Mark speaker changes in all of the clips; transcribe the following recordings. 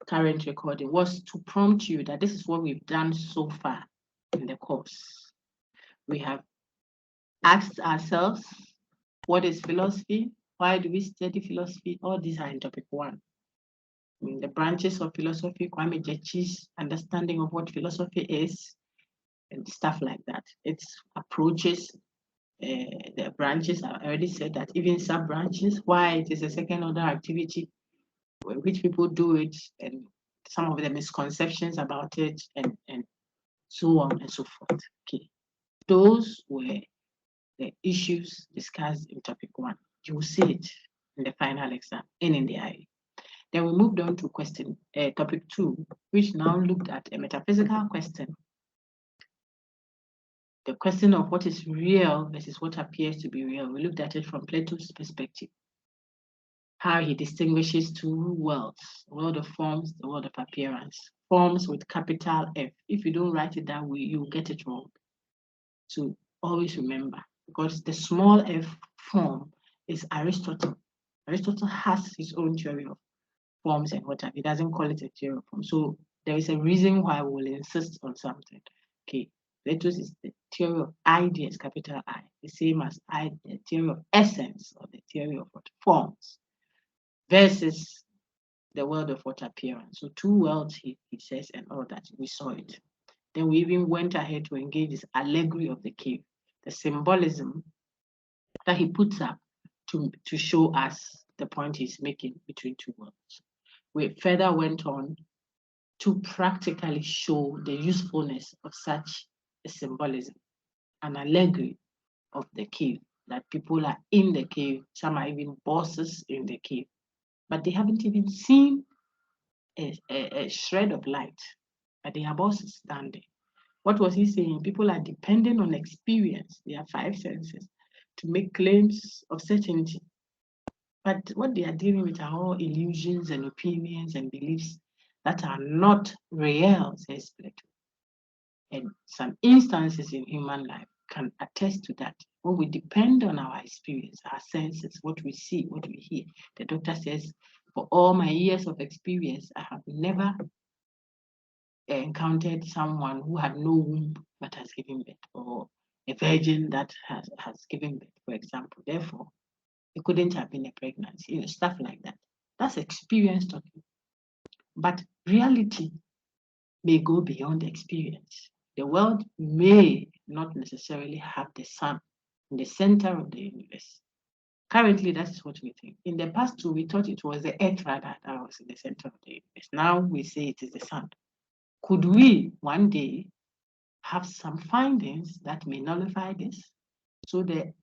Speaker 1: current recording was to prompt you that this is what we've done so far in the course. We have asked ourselves, what is philosophy? Why do we study philosophy? All these are in topic 1. The branches of philosophy, Kwame Jechi's understanding of what philosophy is, and stuff like that. Its approaches, the branches, I already said that, even sub-branches, why it is a second order activity, which people do it, and some of the misconceptions about it, and so on and so forth. Okay, those were the issues discussed in topic 1. You will see it in the final exam and in the IE. Then we moved on to topic 2, which now looked at a metaphysical question. The question of what is real versus what appears to be real. We looked at it from Plato's perspective. How he distinguishes 2 worlds, the world of forms, the world of appearance. Forms with capital F. If you don't write it that way, you get it wrong. So always remember, because the small f form is Aristotle. Aristotle has his own theory of forms and whatever. He doesn't call it a theory of form. So there is a reason why we will insist on something. Okay, Plato's is the theory of ideas, capital I, the same as the theory of essence, or the theory of what forms, versus the world of what appearance. So 2 worlds, he says, and all that. We saw it. Then we even went ahead to engage this allegory of the cave, the symbolism that he puts up to show us the point he's making between 2 worlds. We further went on to practically show the usefulness of such a symbolism, an allegory of the cave, that people are in the cave, some are even bosses in the cave, but they haven't even seen a shred of light, but they are bosses standing. What was he saying? People are dependent on experience, their 5 senses, to make claims of certainty. But what they are dealing with are all illusions and opinions and beliefs that are not real, says Plato. And some instances in human life can attest to that. When we depend on our experience, our senses, what we see, what we hear. The doctor says, for all my years of experience, I have never encountered someone who had no womb but has given birth, or a virgin that has given birth, for example. Therefore, it couldn't have been a pregnancy, stuff like that. That's experience talking. But reality may go beyond experience. The world may not necessarily have the sun in the center of the universe. Currently, that's what we think. In the past too, we thought it was the earth rather that was in the center of the universe. Now we say it is the sun. Could we one day have some findings that may nullify this? So the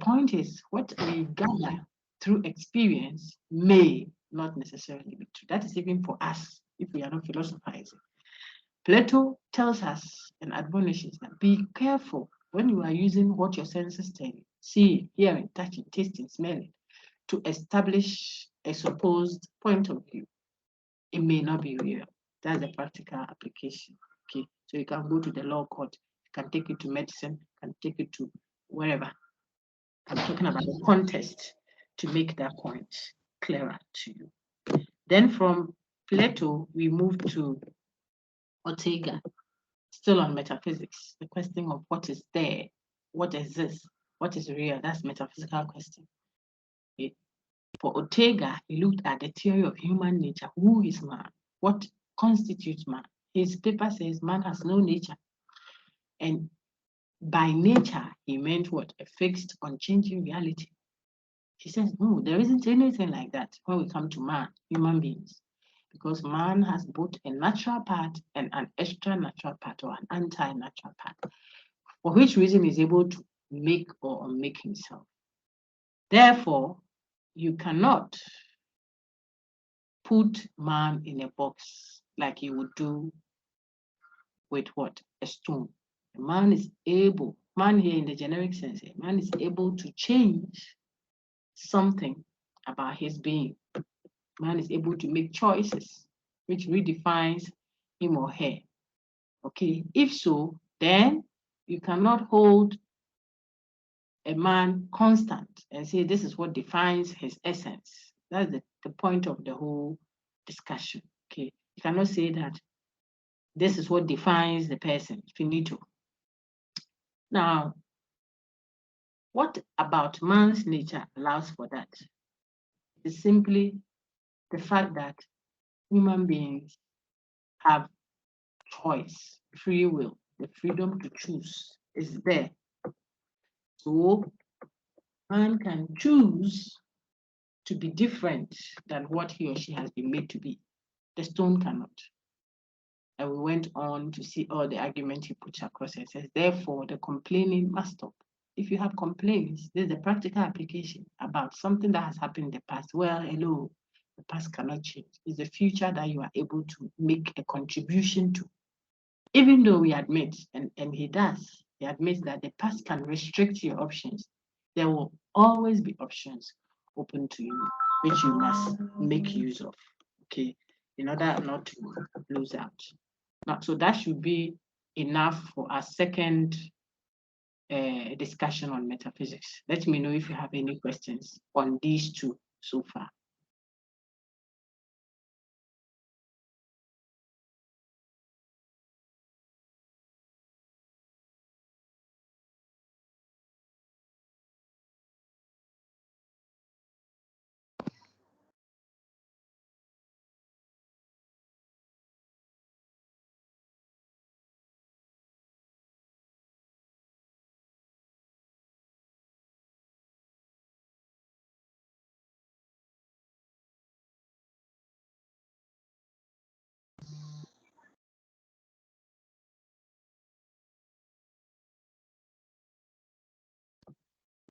Speaker 1: point is, what we gather through experience may not necessarily be true. That is even for us, if we are not philosophizing. Plato tells us and admonishes that be careful when you are using what your senses tell you, seeing, hearing, touching, tasting, smelling, to establish a supposed point of view. It may not be real. That's a practical application. Okay, so you can go to the law court, you can take it to medicine, you can take it to wherever. I'm talking about the context to make that point clearer to you. Then from Plato, we move to Ortega, still on metaphysics, the question of what is there, what exists, what is real. That's metaphysical question. Okay. For Ortega, he looked at the theory of human nature. Who is man? What constitutes man? His paper says man has no nature. And by nature, he meant what? A fixed, unchanging reality. He says, no, there isn't anything like that when we come to man, human beings, because man has both a natural part and an extra natural part, or an anti-natural part, for which reason he's able to make or unmake himself. Therefore, you cannot put man in a box like you would do with what? A stone. A man is able, man here in the generic sense, a man is able to change something about his being. Man is able to make choices which redefines him or her. Okay, if so, then you cannot hold a man constant and say this is what defines his essence. That's the point of the whole discussion. Okay, You cannot say that this is what defines the person. Finito. Now, what about man's nature allows for that? It's simply the fact that human beings have choice, free will, the freedom to choose is there. So man can choose to be different than what he or she has been made to be. The stone cannot. And we went on to see all the arguments he puts across and says, therefore, the complaining must stop. If you have complaints, there's a practical application about something that has happened in the past. Well, hello, the past cannot change. It's the future that you are able to make a contribution to. Even though we admit, and he does, he admits that the past can restrict your options. There will always be options open to you, which you must make use of, okay, in order not to lose out. Now, so that should be enough for our second discussion on metaphysics. Let me know if you have any questions on these two so far.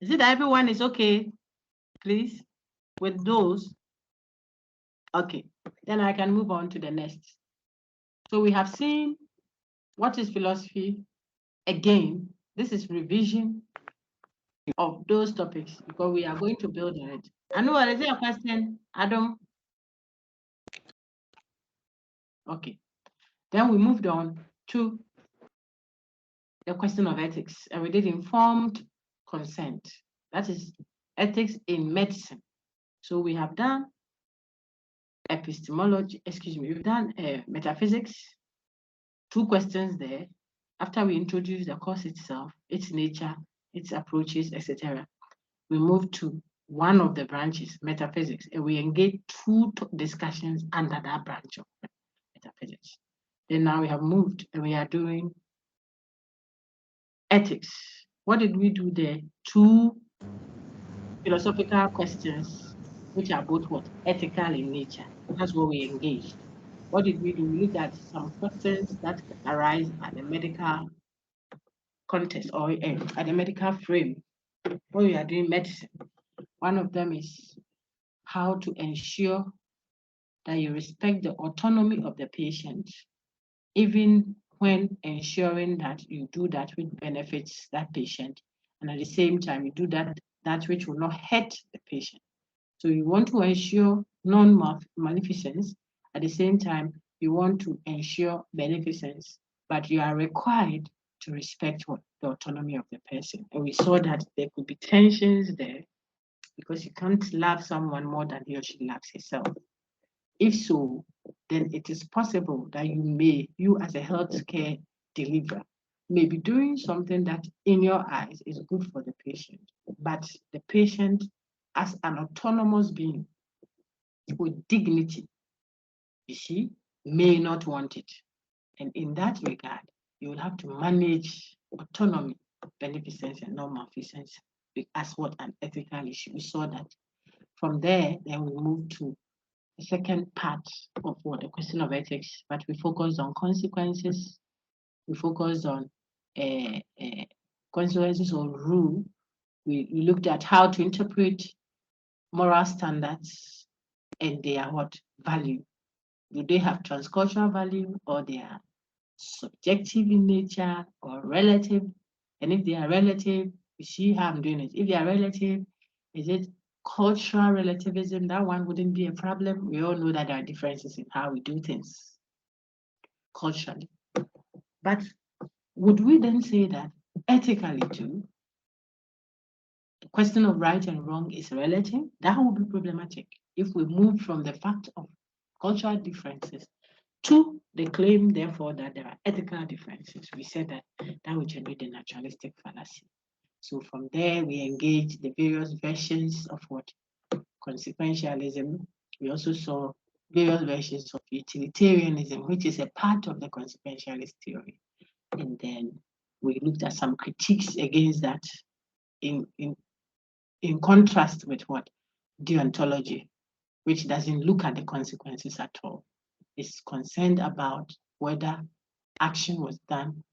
Speaker 1: Is it that everyone is okay, please, with those? Okay, then I can move on to the next. So we have seen what is philosophy. Again, this is revision of those topics because we are going to build on it. Anuel, is there a question? Adam? Okay. Then we moved on to the question of ethics, and we did informed consent. That is ethics in medicine. So we have done epistemology, we've done metaphysics, 2 questions there. After we introduce the course itself, its nature, its approaches, etc., we move to one of the branches, metaphysics, and we engage 2 discussions under that branch of metaphysics. Then now we have moved and we are doing ethics. What did we do there? 2 philosophical questions, which are both what? Ethical in nature. That's what we engaged. What did we do? We looked at some questions that arise at the medical context or at the medical frame when we are doing medicine. One of them is how to ensure that you respect the autonomy of the patient, even when ensuring that you do that which benefits that patient, and at the same time you do that which will not hurt the patient. So you want to ensure non-maleficence, at the same time you want to ensure beneficence, but you are required to respect the autonomy of the person. And we saw that there could be tensions there because you can't love someone more than he or she loves himself. If so, then it is possible that you as a healthcare deliverer, may be doing something that in your eyes is good for the patient, but the patient as an autonomous being with dignity, you see, may not want it. And in that regard, you will have to manage autonomy, beneficence, and non-malfeasance as what an ethical issue. We saw that. From there, then we move to the second part of what the question of ethics, but we focused on consequences. We focused on consequences or rule. We looked at how to interpret moral standards and their what value. Do they have transcultural value or they are subjective in nature or relative? And if they are relative, you see how I'm doing it. If they are relative, is it cultural relativism? That one wouldn't be a problem. We all know that there are differences in how we do things culturally. But would we then say that ethically too, the question of right and wrong is relative? That would be problematic if we move from the fact of cultural differences Two, they claim, therefore, that there are ethical differences. We said that that would generate the naturalistic fallacy. So from there, we engage the various versions of what? Consequentialism. We also saw various versions of utilitarianism, which is a part of the consequentialist theory. And then we looked at some critiques against that in contrast with what? Deontology, which doesn't look at the consequences at all. It's concerned about whether action was done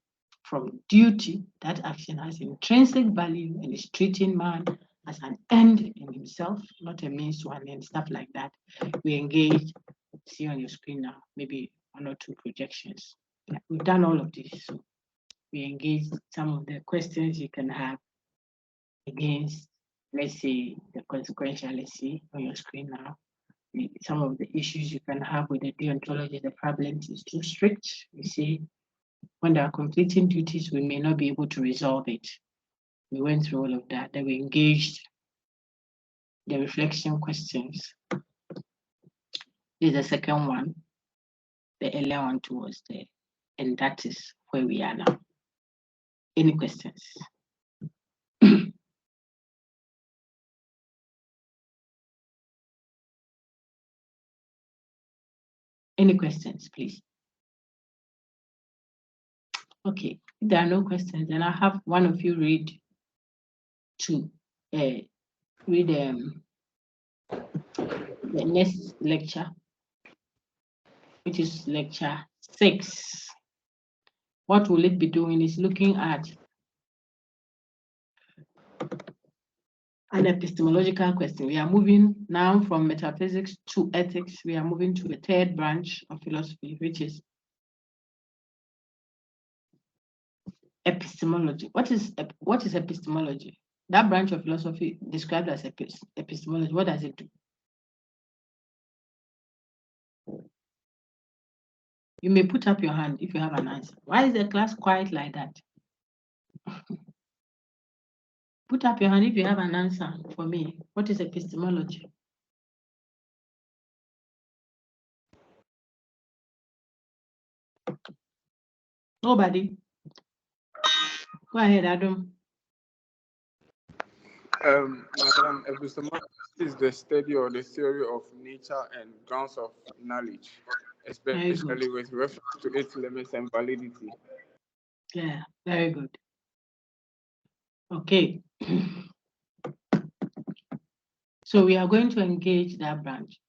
Speaker 1: from duty, that action has intrinsic value and is treating man as an end in himself, not a means to an end, stuff like that. We engage, see on your screen now, maybe one or two projections. Yeah, we've done all of this. So we engage some of the questions you can have against, let's say, the consequentiality on your screen now. Some of the issues you can have with the deontology, the problem is too strict. You see, when there are conflicting duties, we may not be able to resolve it. We went through all of that. Then we engaged the reflection questions. This is the second one. The earlier one towards there. And that is where we are now. Any questions? Any questions, please? Okay, if there are no questions, then I'll have one of you read the next lecture, which is lecture 6. What will it be doing is looking at an epistemological question. We are moving now from metaphysics to ethics. We are moving to the third branch of philosophy, which is epistemology. What is epistemology? That branch of philosophy described as epistemology. What does it do? You may put up your hand if you have an answer. Why is the class quiet like that? Put up your hand if you have an answer for me. What is epistemology? Nobody? Go ahead, Adam.
Speaker 2: Madam, epistemology is the study or the theory of nature and grounds of knowledge, especially with reference to its limits and validity.
Speaker 1: Yeah, very good. Okay. So we are going to engage that branch.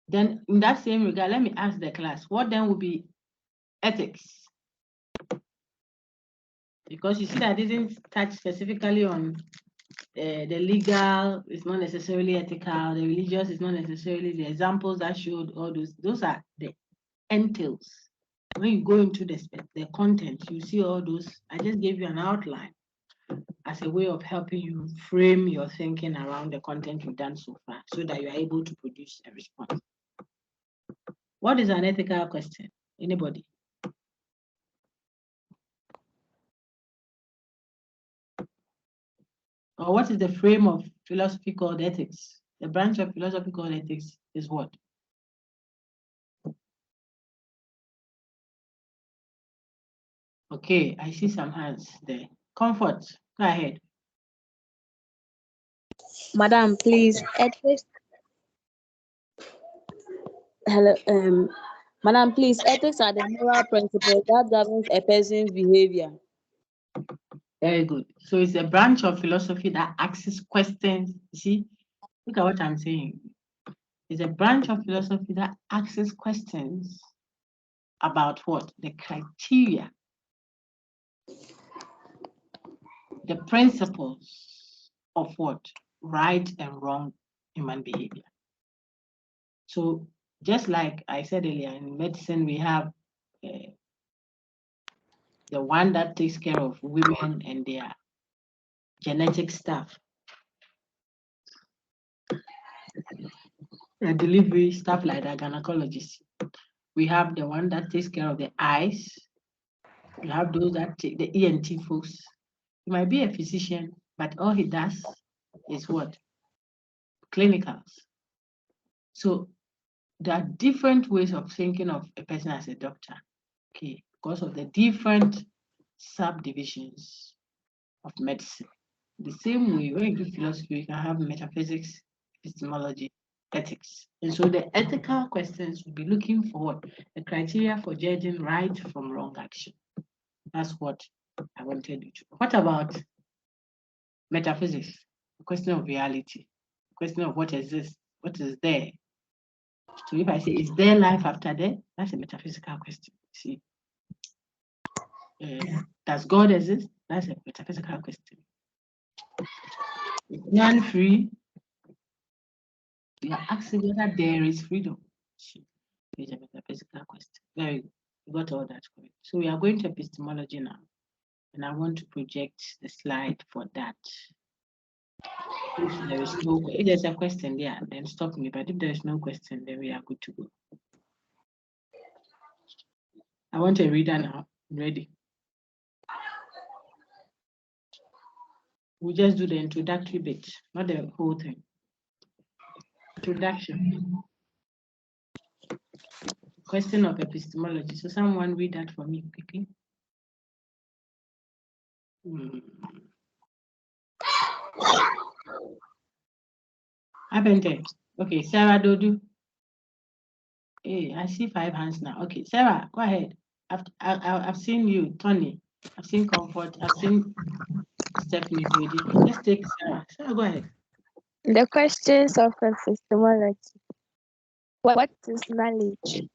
Speaker 1: Then in that same regard, let me ask the class, what then will be ethics? Because you see, I didn't touch specifically on the legal, it's not necessarily ethical, the religious is not necessarily, the examples that showed all those are the entails. When you go into the content, you see all those. I just gave you an outline as a way of helping you frame your thinking around the content you've done so far so that you are able to produce a response. What is an ethical question? Anybody? Or what is the frame of philosophy called ethics? The branch of philosophy called ethics is what? Okay, I see some hands there. Comfort, go ahead.
Speaker 3: Madam, please, ethics. Hello, Madam, please, ethics are the moral principles that governs a person's behavior.
Speaker 1: Very good. So it's a branch of philosophy that asks questions. You see, look at what I'm saying. It's a branch of philosophy that asks questions about what? The criteria, the principles of what? Right and wrong human behavior. So just like I said earlier, in medicine, we have the one that takes care of women and their genetic stuff, the delivery, stuff like that, gynecologists. We have the one that takes care of the eyes. We have those that take the ENT folks. He might be a physician, but all he does is what? Clinicals. So there are different ways of thinking of a person as a doctor, okay, because of the different subdivisions of medicine. The same way, when you do philosophy, you can have metaphysics, epistemology, ethics. And so the ethical questions will be looking for the criteria for judging right from wrong action. That's what I wanted you to. What about metaphysics? The question of reality, the question of what exists, what is there. So if I say, is there life after death? That's a metaphysical question. See, does God exist? That's a metaphysical question. Is man free? You are asking whether there is freedom. It's a metaphysical question. Very good. You got all that correct. So we are going to epistemology now. And I want to project the slide for that. If there's a question there, then stop me. But if there is no question, then we are good to go. I want a reader now. Ready? We just do the introductory bit, not the whole thing. Introduction. Question of epistemology. So someone read that for me quickly. Abente. Okay, Sarah Dodu. Hey, I see 5 hands now. Okay, Sarah, go ahead. I've seen you, Tony. I've seen Comfort. I've seen Stephanie. Let's take Sarah. Sarah, go ahead.
Speaker 4: The questions of epistemology. What is knowledge?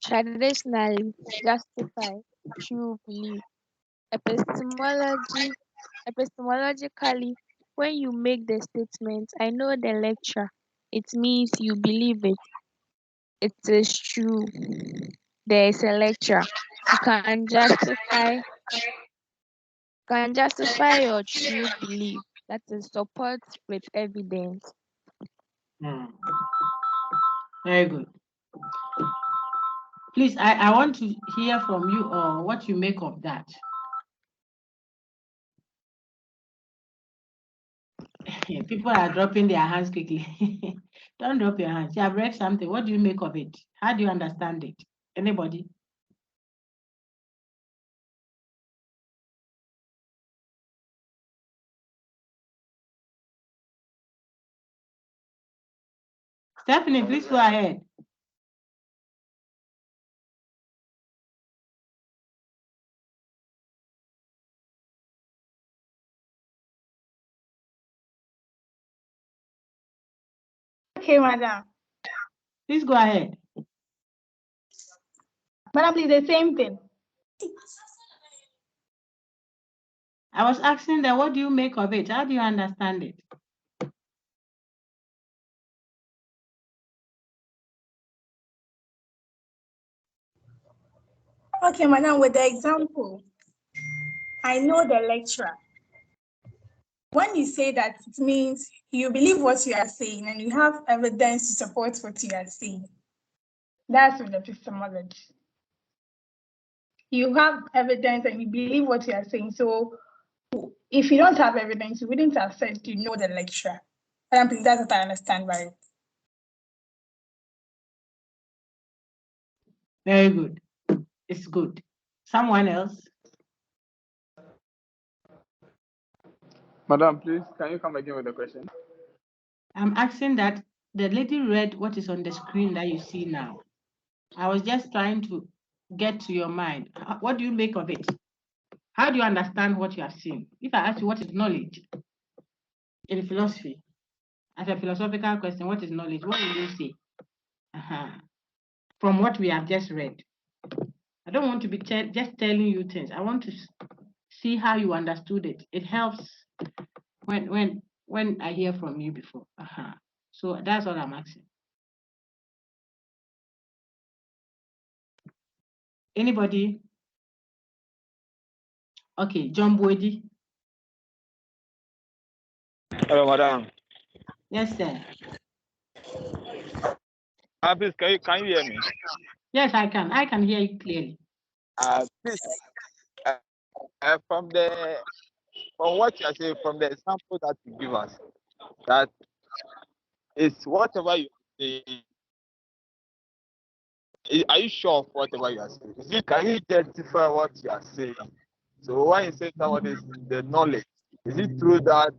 Speaker 4: Traditionally, justify, true belief. Epistemologically, when you make the statement, I know the lecture, it means you believe it. It is true. There is a lecture. You can justify your true belief. That is support with evidence.
Speaker 1: Very good. Please, I want to hear from you or what you make of that. People are dropping their hands quickly. Don't drop your hands. You have read something. What do you make of it? How do you understand it? Anybody? Stephanie, please go ahead.
Speaker 5: Okay, madam.
Speaker 1: Please go ahead.
Speaker 5: Madam, please, the same thing.
Speaker 1: I was asking that, what do you make of it? How do you understand it?
Speaker 5: Okay, madam, with the example, I know the lecturer. When you say that, it means you believe what you are saying and you have evidence to support what you are saying. That's with epistemology. You have evidence and you believe what you are saying. So if you don't have evidence, you wouldn't have said you know the lecturer. Madam, please, that's what I understand by it.
Speaker 1: Very good. It's good. Someone else?
Speaker 2: Madam, please, can you come again with the question?
Speaker 1: I'm asking that the lady read what is on the screen that you see now. I was just trying to get to your mind. What do you make of it? How do you understand what you have seen? If I ask you what is knowledge in philosophy, as a philosophical question, what is knowledge? What will you say? From what we have just read. I don't want to be just telling you things. I want to see how you understood it. It helps when I hear from you before. So that's all I'm asking. Anybody? Okay, John Boydie.
Speaker 6: Hello, madam.
Speaker 1: Yes, sir.
Speaker 6: Please, can you hear me?
Speaker 1: Yes, I can. I can hear you clearly.
Speaker 6: Please, from what you are saying, from the example that you give us, that is whatever you say are you sure of whatever you are saying? Can you identify what you are saying? So when you say someone is the knowledge, is it true that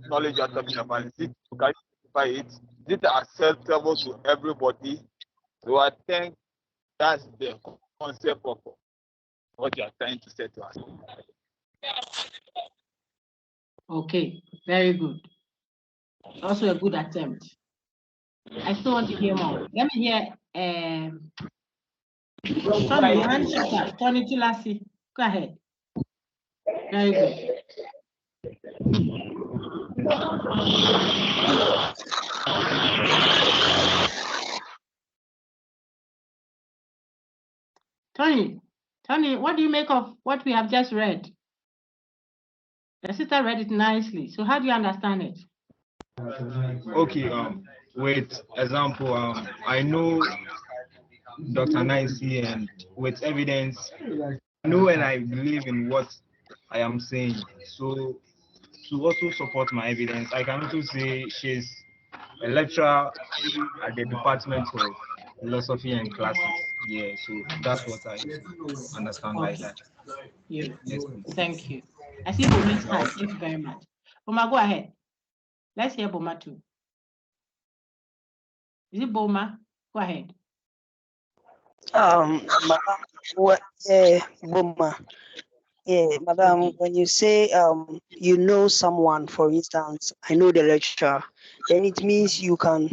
Speaker 6: knowledge you are talking about, can you identify it? Is it acceptable to everybody? So I think that's the concept of what you are trying to say to us.
Speaker 1: Okay, very good. Also a good attempt. I still want to hear more. Let me hear Tony, your hand is up. Tony Tulasi, go ahead. Very good. Tony, what do you make of what we have just read? The sister read it nicely. So how do you understand it?
Speaker 7: Okay, with example, I know Dr. Nancy, and with evidence, I know and I believe in what I am saying. So to also support my evidence, I can also say she's a lecturer at the Department of Philosophy and Classes. Yeah, so that's what I understand by that.
Speaker 1: Yes, thank you. I see Boma's hand. Thank you very much. Boma, go ahead. Let's hear Boma too. Is it Boma? Go ahead.
Speaker 8: Boma. Yeah, madam,
Speaker 1: Okay.
Speaker 8: when you say you know someone, for instance, I know the lecturer, then it means you can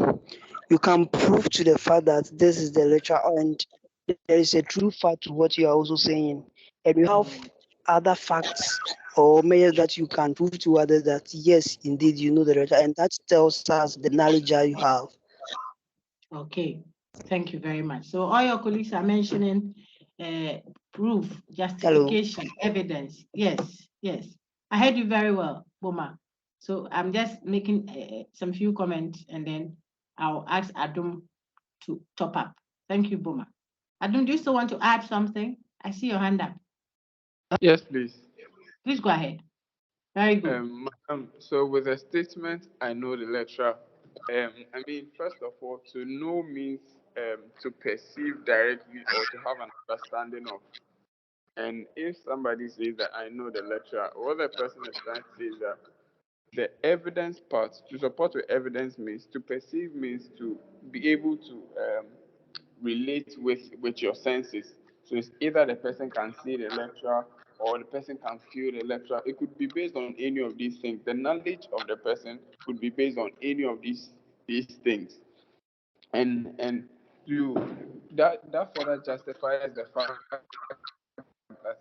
Speaker 8: prove to the fact that this is the lecturer and there is a true fact to what you are also saying. And you have other facts or measures that you can prove to others that yes, indeed you know the lecturer, and that tells us the knowledge that you have.
Speaker 1: Okay, thank you very much. So all your colleagues are mentioning proof, justification, evidence. Yes, yes. I heard you very well, Boma. So I'm just making some few comments and then I'll ask Adum to top up. Thank you, Boma. Adum, do you still want to add something? I see your hand up.
Speaker 2: Yes, please.
Speaker 1: Please go ahead. Very good.
Speaker 2: So with a statement, I know the lecturer. I mean, first of all, to know means to perceive directly or to have an understanding of. And if somebody says that I know the lecturer, what the person is trying to say is that the evidence part, to support with evidence means, to perceive means to be able to relate with your senses. So it's either the person can see the lecturer or the person can feel the lecturer. It could be based on any of these things. The knowledge of the person could be based on any of these things. And to that further justifies the fact that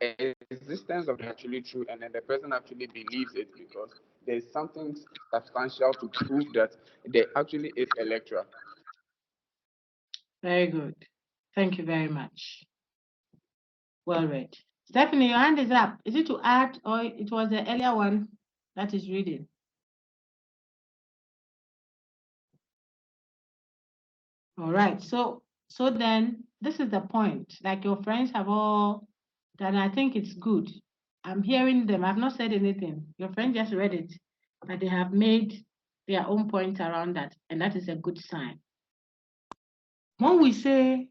Speaker 2: the existence of the actually true, and then the person actually believes it because there's something substantial to prove that there actually is a lecturer.
Speaker 1: Very good. Thank you very much. Well read. Stephanie, your hand is up. Is it to add or it was the earlier one that is reading? All right. So then this is the point. Like your friends have all done. I think it's good. I'm hearing them. I've not said anything. Your friend just read it, but they have made their own point around that, and that is a good sign. When we say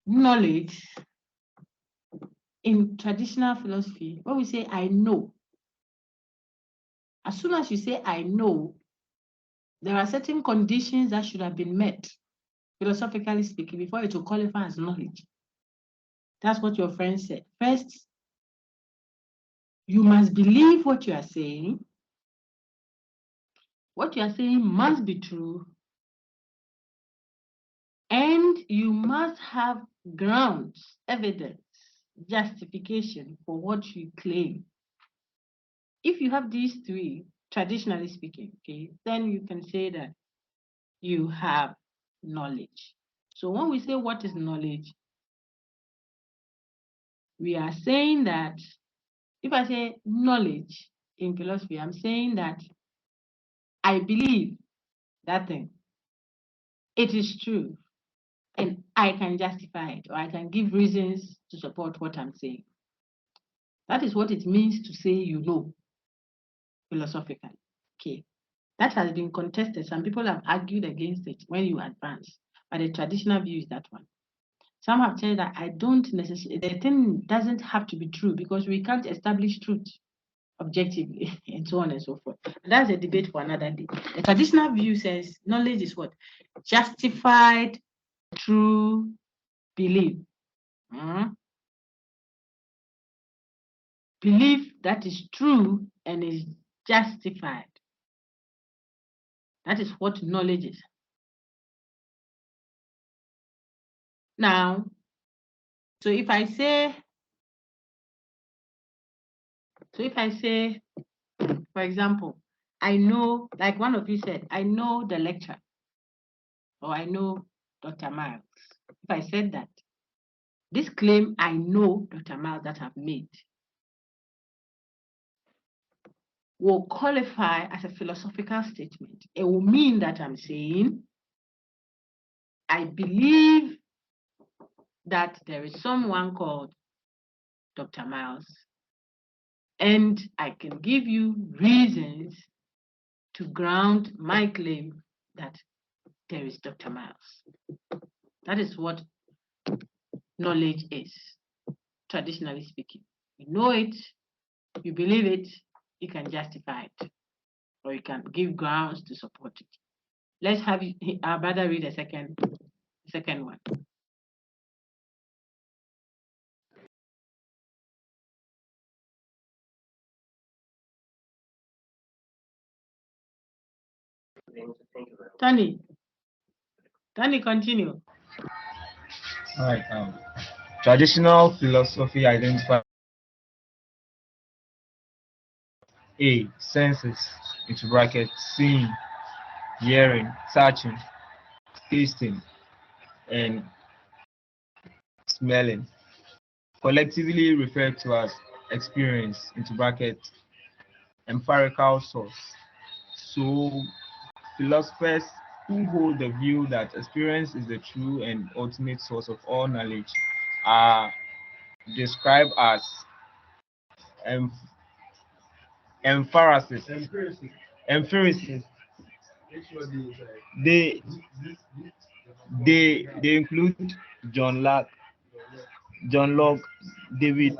Speaker 1: knowledge in traditional philosophy, when we say I know, as soon as you say I know, there are certain conditions that should have been met, philosophically speaking, before it will qualify as knowledge. That's what your friend said. First, you must believe what you are saying. What you are saying must be true. And you must have grounds, evidence, justification for what you claim. If you have these three, traditionally speaking, okay, then you can say that you have knowledge. So when we say what is knowledge, we are saying that if I say knowledge in philosophy, I'm saying that I believe that thing. It is true. And I can justify it, or I can give reasons to support what I'm saying. That is what it means to say you know, philosophically. Okay. That has been contested. Some people have argued against it when you advance. But the traditional view is that one. Some have said that I don't necessarily, the thing doesn't have to be true because we can't establish truth objectively and so on and so forth. And that's a debate for another day. The traditional view says knowledge is what? Justified true belief. Belief that is true and is justified. That is what knowledge is. Now, so if I say, for example, I know, like one of you said, I know the lecture, or I know Dr. Miles. If I said that, this claim I know Dr. Miles that I've made will qualify as a philosophical statement. It will mean that I'm saying, I believe that there is someone called Dr. Miles, and I can give you reasons to ground my claim that there is Dr. Miles. That is what knowledge is, traditionally speaking. You know it, you believe it, you can justify it, or you can give grounds to support it. Let's have our brother read the second one. Tony, continue.
Speaker 7: All right. Traditional philosophy identifies A. Senses, into brackets, seeing, hearing, touching, tasting, and smelling, collectively referred to as experience, into brackets, empirical source. So philosophers who hold the view that experience is the true and ultimate source of all knowledge are described as empiricists. They include John Locke, David.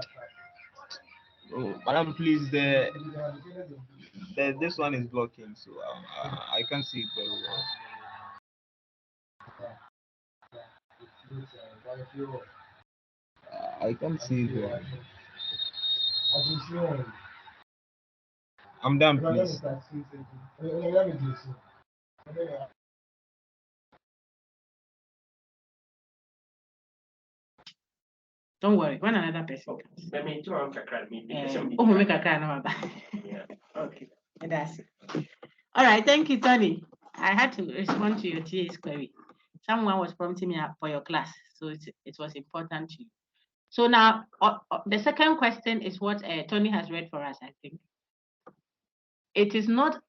Speaker 7: Oh, madam, please, this one is blocking, so I can't see it very well. I can't see it well. I'm done, please.
Speaker 1: Don't worry, when another person comes. Okay, that's it. All right, thank you, Tony. I had to respond to your TA's query. Someone was prompting me for your class, so it was important to you. So now, the second question is what Tony has read for us, I think. It is not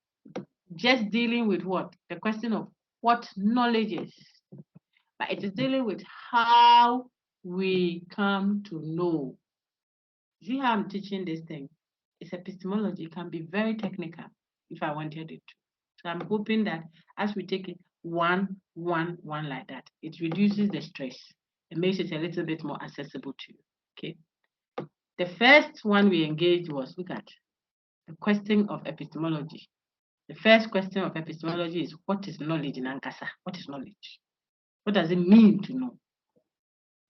Speaker 1: just dealing with what? The question of what knowledge is, but it is dealing with how we come to know. See how I'm teaching this thing? It's epistemology. It can be very technical if I wanted it to. So I'm hoping that as we take it one like that, it reduces the stress. It makes it a little bit more accessible to you. Okay. The first one we engaged was, look at the question of epistemology. The first question of epistemology is, what is knowledge in Ankasa? What is knowledge? What does it mean to know?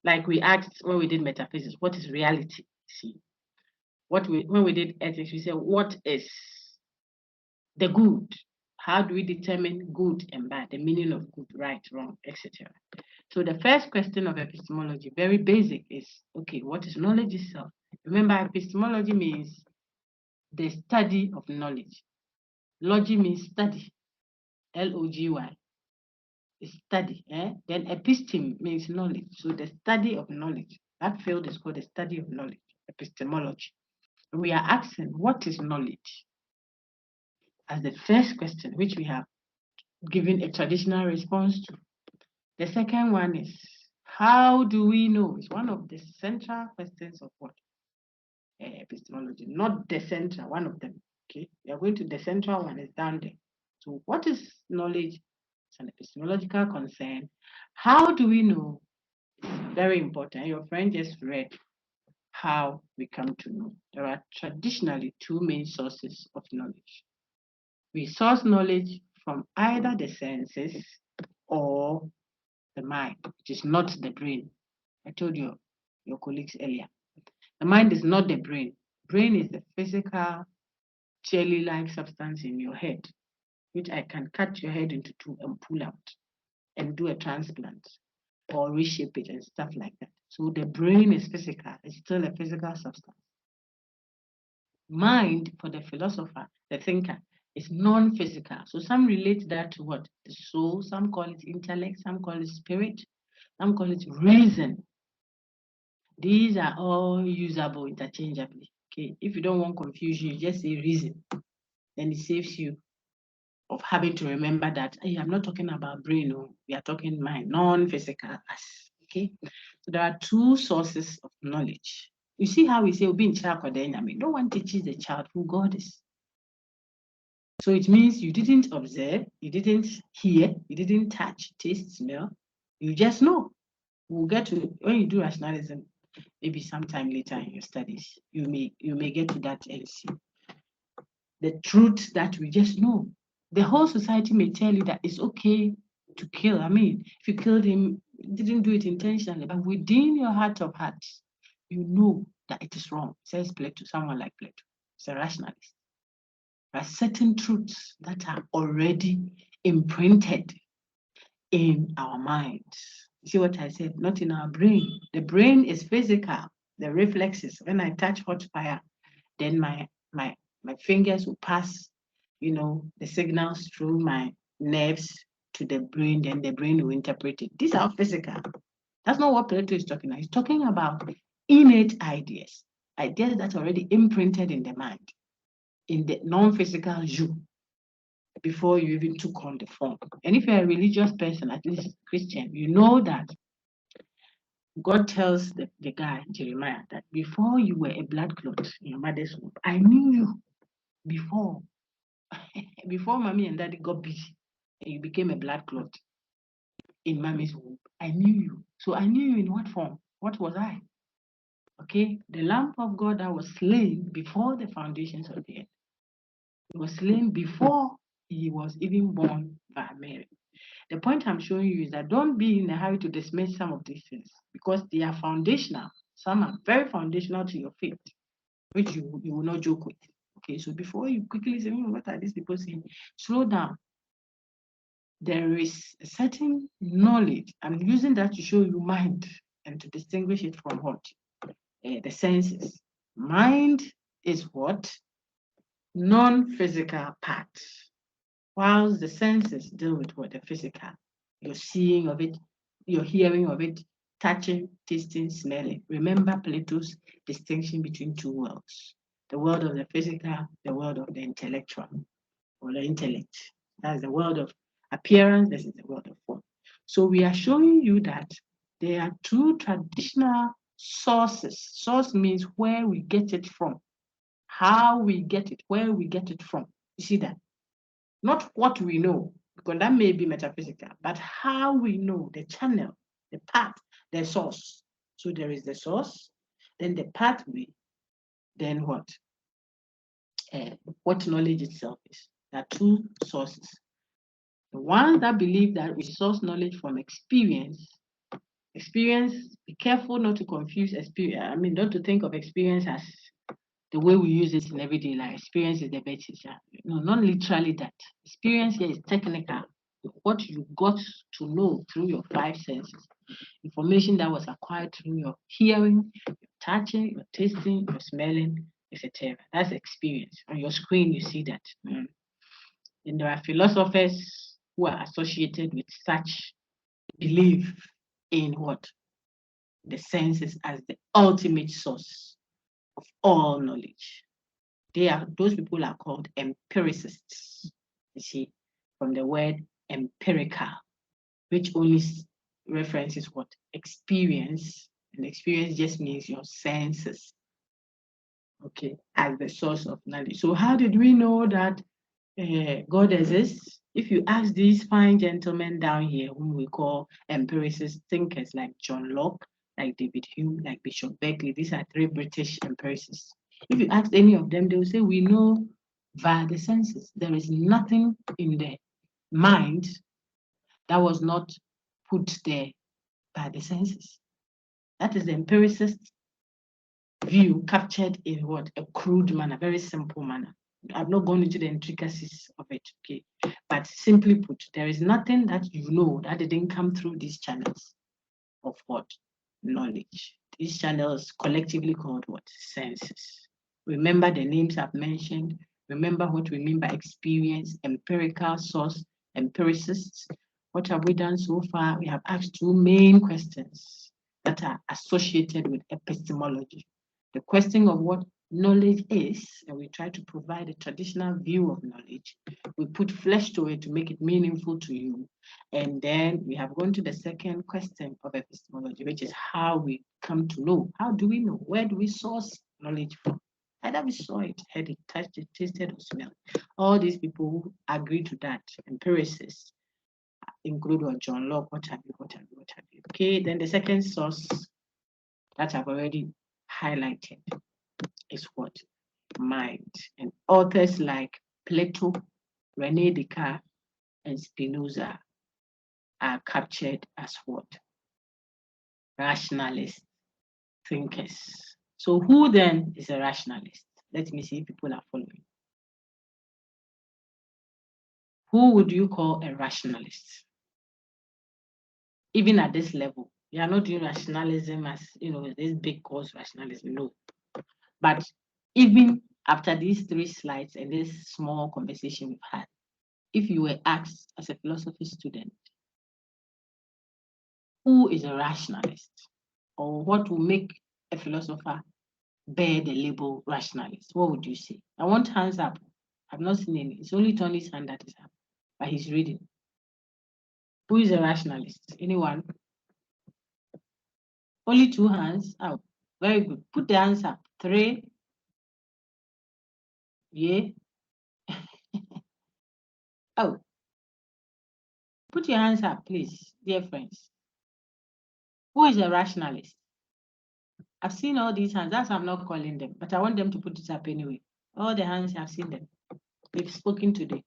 Speaker 1: Like we asked when we did metaphysics, what is reality? See, when we did ethics, we said, what is the good? How do we determine good and bad, the meaning of good, right, wrong, etc.? So the first question of epistemology, very basic, is, okay, what is knowledge itself? Remember, epistemology means the study of knowledge. Logy means study, L-O-G-Y, study. Then episteme means knowledge. So the study of knowledge. That field is called the study of knowledge, epistemology. We are asking, what is knowledge? As the first question, which we have given a traditional response to. The second one is, how do we know? It's one of the central questions of what? Epistemology, not the central, one of them. Okay, we are going to the central one is down there. So what is knowledge? an epistemological concern. How do we know? Very important. Your friend just read how we come to know. There are traditionally two main sources of knowledge. We source knowledge from either the senses or the mind, which is not the brain. I told your colleagues earlier. The mind is not the brain. Brain is the physical jelly-like substance in your head, which I can cut your head into two and pull out and do a transplant or reshape it and stuff like that. So the brain is physical. It's still a physical substance. Mind, for the philosopher, the thinker, is non-physical. So some relate that to what? The soul. Some call it intellect. Some call it spirit. Some call it reason. These are all usable interchangeably. Okay, if you don't want confusion, you just say reason. Then it saves you of having to remember that, hey, I'm not talking about brain, no, we are talking mind, non-physical us. Okay, so there are two sources of knowledge. You see how we say, no one teaches the child who God is. So it means you didn't observe, you didn't hear, you didn't touch, taste, smell, you just know. We'll get to, when you do rationalism, maybe sometime later in your studies, you may get to that and see the truth that we just know. The whole society may tell you that it's okay to kill. I mean, if you killed him, you didn't do it intentionally, but within your heart of hearts, you know that it is wrong. Says Plato, someone like Plato. It's a rationalist. There are certain truths that are already imprinted in our minds. See what I said? Not in our brain. The brain is physical. The reflexes. When I touch hot fire, then my fingers will pass, the signals through my nerves to the brain, then the brain will interpret it. These are physical. That's not what Plato is talking about. He's talking about innate ideas that are already imprinted in the mind, in the non-physical you, before you even took on the form. And if you're a religious person, at least Christian, you know that God tells the guy, Jeremiah, that before you were a blood clot in your mother's womb, I knew you before. Before mommy and daddy got busy and you became a blood clot in mommy's womb, I knew you. So I knew you in what form? What was I? Okay, the Lamb of God that was slain before the foundations of the earth. He was slain before he was even born by Mary. The point I'm showing you is that don't be in a hurry to dismiss some of these things because they are foundational. Some are very foundational to your faith, which you will not joke with. Okay, so before you quickly say, what are these people saying? Slow down. There is a certain knowledge. I'm using that to show you mind and to distinguish it from what? The senses. Mind is what? Non-physical part. Whilst the senses deal with what? The physical. Your seeing of it, your hearing of it, touching, tasting, smelling. Remember Plato's distinction between two worlds. The world of the physical, the world of the intellectual, or the intellect. That's the world of appearance, this is the world of form. So we are showing you that there are two traditional sources. Source means where we get it from, how we get it, where we get it from. You see that? Not what we know, because that may be metaphysical, but how we know, the channel, the path, the source. So there is the source, then the pathway, then what? What knowledge itself is. There are two sources. The ones that believe that we source knowledge from experience, be careful not to confuse experience. I mean, not to think of experience as the way we use it in everyday life. Experience is the best teacher. No, not literally that. Experience here is technical. What you got to know through your five senses. Information that was acquired through your hearing, your touching, your tasting, your smelling, etc. That's experience. On your screen, you see that. And there are philosophers who are associated with such belief in what? The senses as the ultimate source of all knowledge. Those people are called empiricists. You see, from the word empirical, which only references what? Experience. And experience just means your senses. Okay, as the source of knowledge. So how did we know that God exists? If you ask these fine gentlemen down here, whom we call empiricist thinkers like John Locke, like David Hume, like Bishop Berkeley, these are 3 British empiricists. If you ask any of them, they will say, we know via the senses. There is nothing in the mind that was not put there by the senses. That is the empiricist view captured in what? A crude manner, very simple manner. I'm not going into the intricacies of it, okay? But simply put, there is nothing that you know that didn't come through these channels of what? Knowledge. These channels collectively called what? Senses. Remember the names I've mentioned. Remember what we mean by experience, empirical source, empiricists. What have we done so far? We have asked 2 main questions that are associated with epistemology. The question of what knowledge is, and we try to provide a traditional view of knowledge. We put flesh to it to make it meaningful to you. And then we have gone to the second question of epistemology, which is how we come to know. How do we know? Where do we source knowledge from? Either we saw it, heard it, touched it, tasted, or smelled. All these people who agree to that, empiricists, include what John Locke, what have you. Okay, then the second source that I've already highlighted is what? Mind. And authors like Plato, Rene, Descartes, and Spinoza are captured as what? Rationalist thinkers. So who then is a rationalist? Let me see if people are following. Who would you call a rationalist? Even at this level, we are not doing rationalism as, this big course rationalism, no. But even after these 3 slides and this small conversation we've had, if you were asked as a philosophy student, who is a rationalist? Or what will make a philosopher bear the label rationalist? What would you say? I want hands up. I've not seen any. It's only Tony's hand that is up, but he's reading. Who is a rationalist? Anyone? Only 2 hands. Oh, very good. Put the hands up. 3. Yeah. Oh. Put your hands up, please, dear friends. Who is a rationalist? I've seen all these hands. That's why I'm not calling them, but I want them to put it up anyway. All the hands, I've seen them. We've spoken today.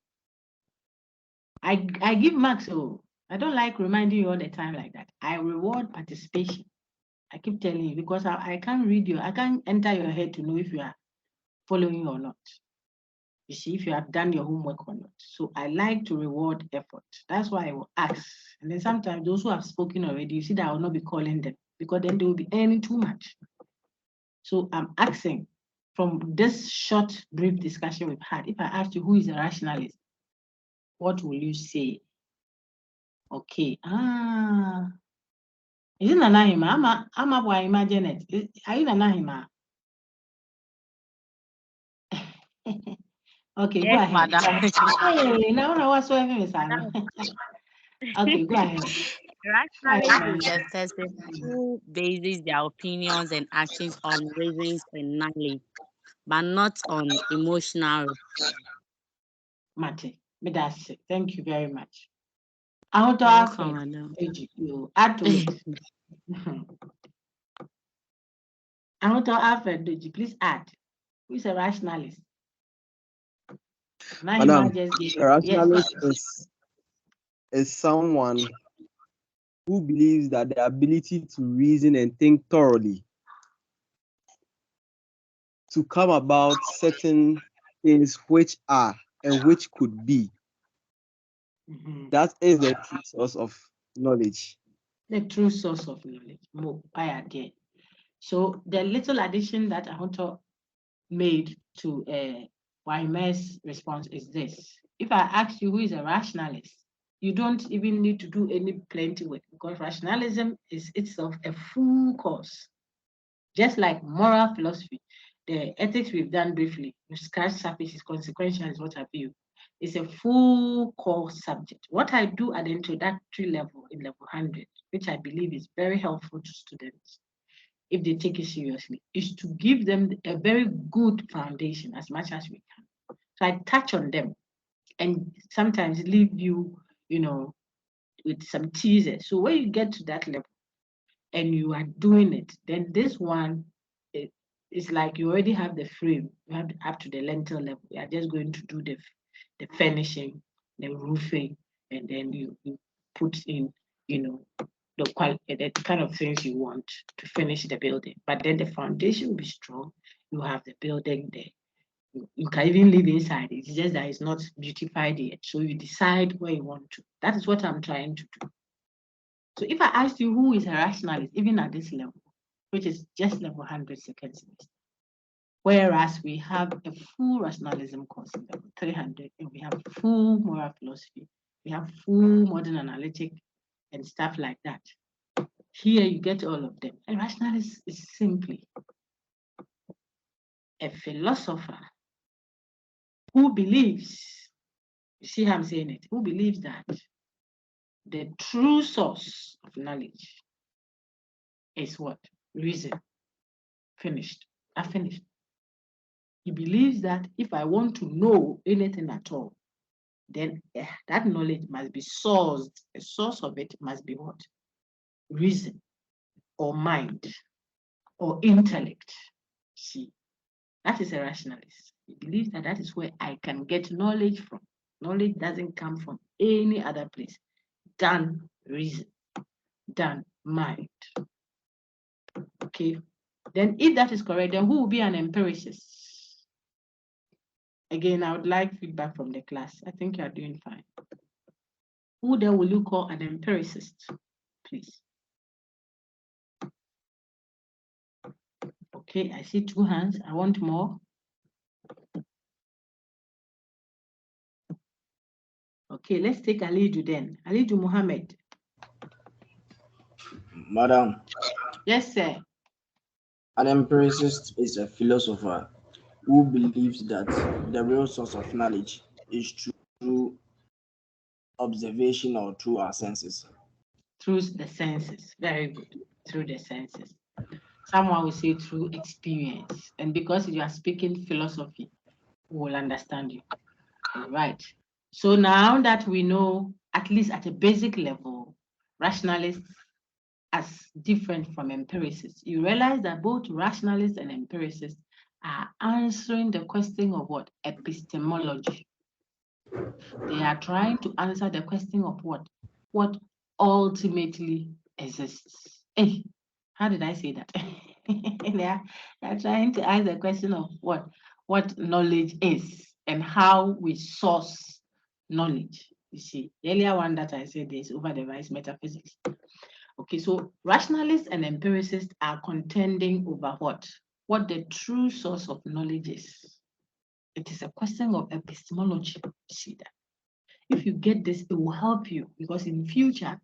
Speaker 1: I give marks, so I don't like reminding you all the time like that. I reward participation. I keep telling you because I can't read you. I can't enter your head to know if you are following or not. You see, if you have done your homework or not. So I like to reward effort. That's why I will ask. And then sometimes those who have spoken already, you see that I will not be calling them because then they will be earning too much. So I'm asking from this short, brief discussion we've had, if I ask you who is a rationalist, what will you say? Okay. Is it Nanahima? I'm a boy, imagine it. Are you Nanahima? Okay,
Speaker 3: Yes,
Speaker 1: go ahead.
Speaker 3: madam.
Speaker 1: Hey, no, whatsoever, Miss Anna. Okay, go ahead.
Speaker 3: Rationalist is the person who bases their opinions and actions on reasons and knowledge, but not on emotional.
Speaker 1: Mate, that's it. Thank you very much. I want to
Speaker 3: Welcome, madam.
Speaker 1: you add to it. I want to Alfred, please add. Who is a rationalist?
Speaker 9: Madam,
Speaker 1: Just
Speaker 9: a rationalist is someone who believes that the ability to reason and think thoroughly to come about certain things which are and which could be. That is the true source of knowledge.
Speaker 1: The true source of knowledge. So the little addition that I want to made to Waime's response is this. If I ask you who is a rationalist, you don't even need to do any plenty work because rationalism is itself a full course. Just like moral philosophy, the ethics we've done briefly, you scratch surface, is consequential, is what have you. It's a full course subject. What I do at the introductory level in level 100, which I believe is very helpful to students, if they take it seriously, is to give them a very good foundation as much as we can. So I touch on them. and sometimes leave you, with some teasers. So when you get to that level and you are doing it, then this one is like you already have the frame. You have up to the lintel level. You are just going to do the finishing, the roofing, and then you put in, the kind of things you want to finish the building. But then the foundation will be strong. You have the building there. You can even live inside. It's just that it's not beautified yet. So you decide where you want to. That is what I'm trying to do. So if I ask you who is a rationalist, even at this level, which is just level 100 second semester, whereas we have a full rationalism course in level 300, and we have full moral philosophy, we have full modern analytic and stuff like that. Here you get all of them. A rationalist is simply a philosopher who believes, you see how I'm saying it, who believes that the true source of knowledge is what? Reason. Finished. I finished. He believes that if I want to know anything at all, then that knowledge must be sourced. The source of it must be what? Reason, or mind, or intellect. See, that is a rationalist. He believes that that is where I can get knowledge from. Knowledge doesn't come from any other place than reason, than mind. Okay, then if that is correct, then who will be an empiricist? Again, I would like feedback from the class. I think you are doing fine. Who then will you call an empiricist, please? Okay, I see 2 hands. I want more. Okay, let's take Alidu then. Alidu Muhammad.
Speaker 10: Madam.
Speaker 1: Yes, sir.
Speaker 10: An empiricist is a philosopher who believes that the real source of knowledge is through observation or through our senses.
Speaker 1: Through the senses. Very good. Through the senses. Someone will say through experience. And because you are speaking philosophy, we will understand you. All right. So now that we know, at least at a basic level, rationalists as different from empiricists, you realize that both rationalists and empiricists are answering the question of what? Epistemology. They are trying to answer the question of what? What ultimately exists. Hey, how did I say that? they are trying to ask the question of what knowledge is and how we source knowledge. You see, the earlier one that I said is over the rise metaphysics. Okay, so rationalists and empiricists are contending over what? What the true source of knowledge is. It is a question of epistemology. See that? If you get this, it will help you, because in future,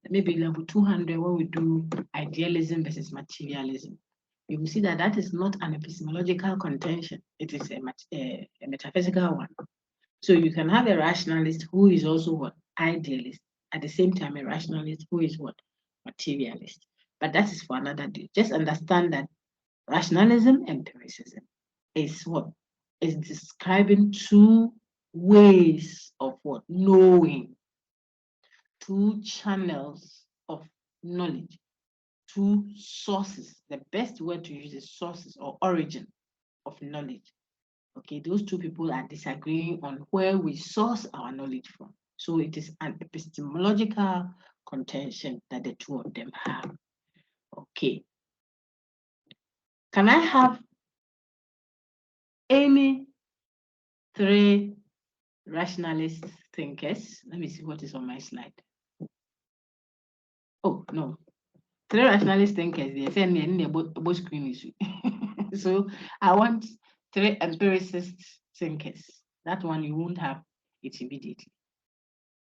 Speaker 1: maybe level 200, when we do idealism versus materialism, you will see that that is not an epistemological contention. It is a metaphysical one. So you can have a rationalist who is also what? Idealist. At the same time, a rationalist who is what? Materialist. But that is for another day. Just understand that rationalism, empiricism is what? Is describing two ways of what? Knowing. Two channels of knowledge. Two sources. The best word to use is sources or origin of knowledge. Okay, those two people are disagreeing on where we source our knowledge from. So it is an epistemological contention that the two of them have. Okay. Can I have any 3 rationalist thinkers? Let me see what is on my slide. Oh, no. 3 rationalist thinkers. They send me in both screen issue. So I want 3 empiricist thinkers. That one you won't have it immediately.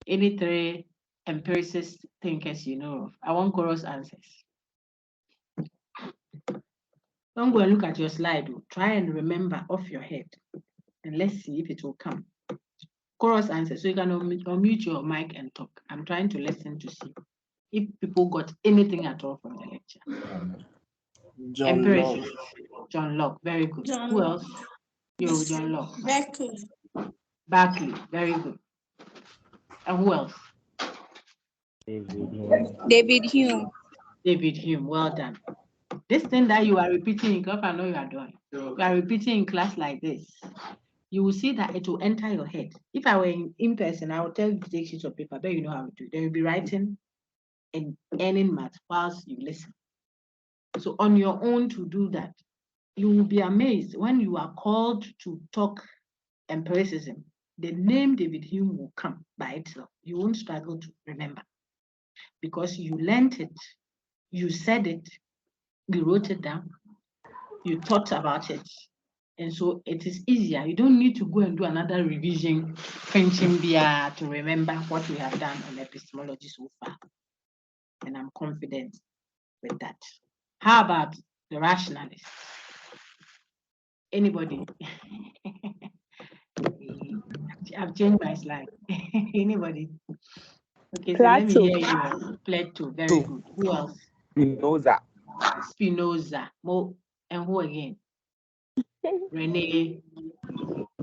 Speaker 1: Any 3 empiricist thinkers you know of. I want chorus answers. Don't go and look at your slide. Try and remember off your head. And let's see if it will come. Chorus answers. So you can unmute your mic and talk. I'm trying to listen to see if people got anything at all from the lecture.
Speaker 10: John
Speaker 1: Empiricist.
Speaker 10: Locke.
Speaker 1: John Locke. Very good.
Speaker 5: John
Speaker 1: Who
Speaker 5: Locke.
Speaker 1: else? You, John Locke.
Speaker 5: Berkeley.
Speaker 1: Berkeley, very good. And who else?
Speaker 5: David Hume.
Speaker 1: David Hume, well done. This thing that you are repeating in class, I know you are doing. You are repeating in class like this. You will see that it will enter your head. If I were in person, I would tell you to take sheets of paper, but you know how to do it. Then you'll be writing and earning math whilst you listen. So on your own to do that, you will be amazed when you are called to talk empiricism. The name David Hume will come by itself. You won't struggle to remember because you learned it, you said it, you wrote it down, you thought about it. And so it is easier. You don't need to go and do another revision, finishing beer to remember what we have done on epistemology so far. And I'm confident with that. How about the rationalist? Anybody? I've changed my slide. Anybody? Okay, so let me hear you. Plato, very good. Who else? Spinoza. And who again? Rene